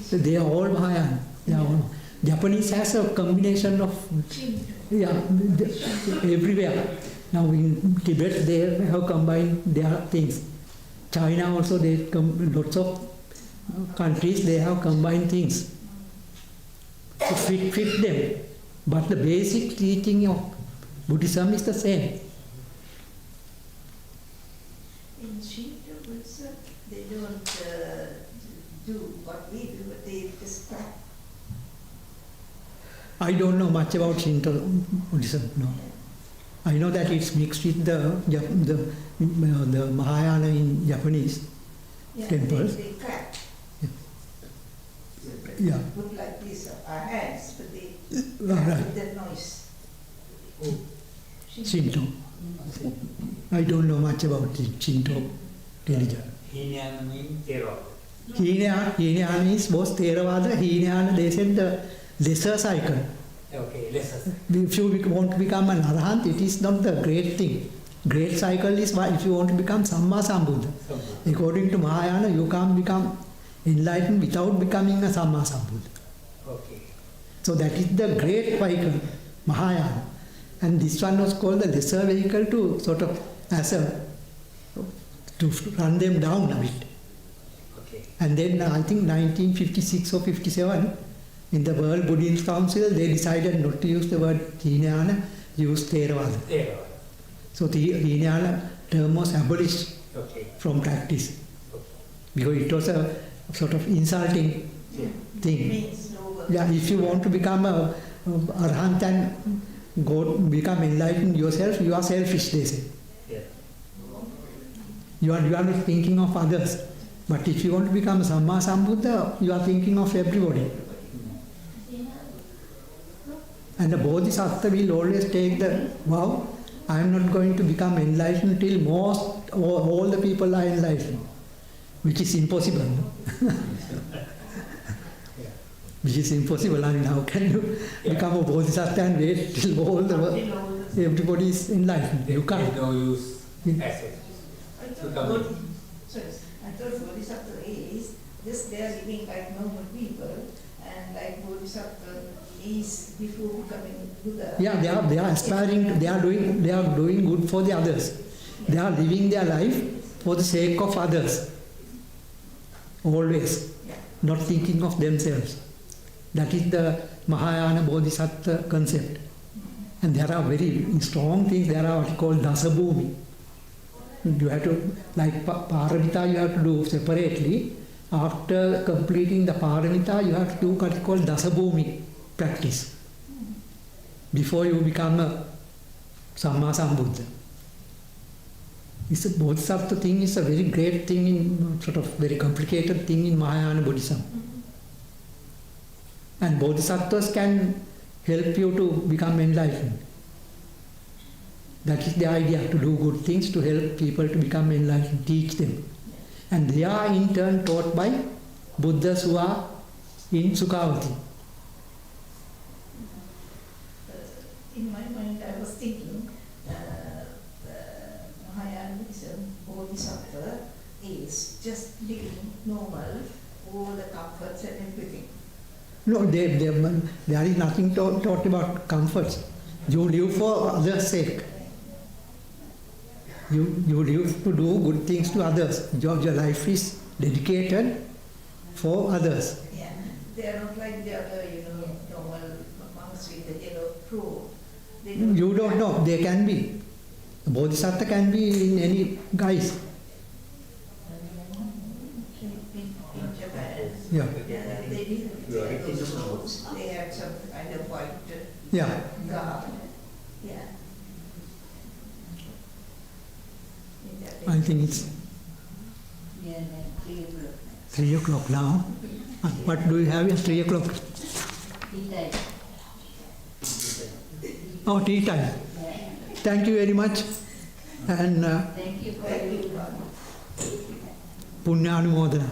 So they are all Mahayana. They are all. Japanese has a combination of everywhere. Now in Tibet they have combined their things. China also, lots of countries they have combined things to fit them. But the basic teaching of Buddhism is the same. In Shinto Buddhism, they don't do what we do, but they just practice. I don't know much about Shinto Buddhism, no. I know that it's mixed with the Mahayana in Japanese temples. They crack. Yeah. Put like this, our hands, but they Right. with the noise. Shinto. I don't know much about the Shinto religion. Hinayana means Theravada. Hinayana is both Theravada, Hinayana, they said the lesser cycle. Okay, lesser. If you want to become an Arahant, it is not the great thing. Great cycle is if you want to become Samma Sambuddha. According to Mahayana, you can't become enlightened without becoming a Samma Sambuddha. Okay. So that is the great vehicle, Mahayana. And this one was called the lesser vehicle to sort of to run them down a bit. Okay. And then I think 1956 or 57, in the World Buddhist Council, they decided not to use the word Hinayana, use Theravada. Theravada. So the Hinayana term was abolished Okay. from practice Okay. because it was a sort of insulting thing. Means no. Yeah, if you want to become a Arahant and go become enlightened yourself, you are selfish, they say. Yeah. You are not thinking of others. But if you want to become a Samma Sambuddha, you are thinking of everybody. And the Bodhisattva will always take the vow, I am not going to become enlightened till all the people are enlightened, which is impossible. No? Which is impossible. I mean, how can you become a Bodhisattva and wait till everybody is enlightened? You can't. No use assets. I thought Bodhisattva is just they are living like normal people, and like Bodhisattva is before becoming Buddha. Yeah, they are aspiring. They are doing good for the others. They are living their life for the sake of others. Always, not thinking of themselves. That is the Mahayana Bodhisattva concept. And there are very strong things. There are what you call dasabhumi. You have to, like paramita, you have to do separately. After completing the paramita, you have to do what you call dasabhumi practice before you become a Samma Sambuddha. It's a Bodhisattva thing is a very great thing in sort of very complicated thing in Mahayana Buddhism. And Bodhisattvas can help you to become enlightened. That is the idea, to do good things, to help people to become enlightened, teach them. And they are in turn taught by Buddhas who are in Sukhavati. In my mind, I was thinking, Mahayana Buddhism, Bodhisattva is just living normal, all the comforts and everything. No, there is nothing taught about comforts. You live for others' sake. You live to do good things to others. Your life is dedicated for others. Yeah, they are not like the other, normal monks with the yellow robe. You don't know. They can be. A Bodhisattva can be in any guise. In Japan, Yeah. they didn't wear those clothes. They had some kind of white Yeah. garb. Yeah. I think it's 3 o'clock now. What do you have at 3 o'clock? Tea time. Oh, tea time. Thank you very much. And Thank you for your Punyanumodana.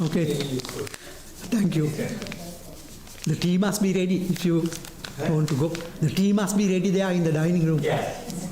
Okay. Thank you. The tea must be ready if you want to go. The tea must be ready there in the dining room. Yes.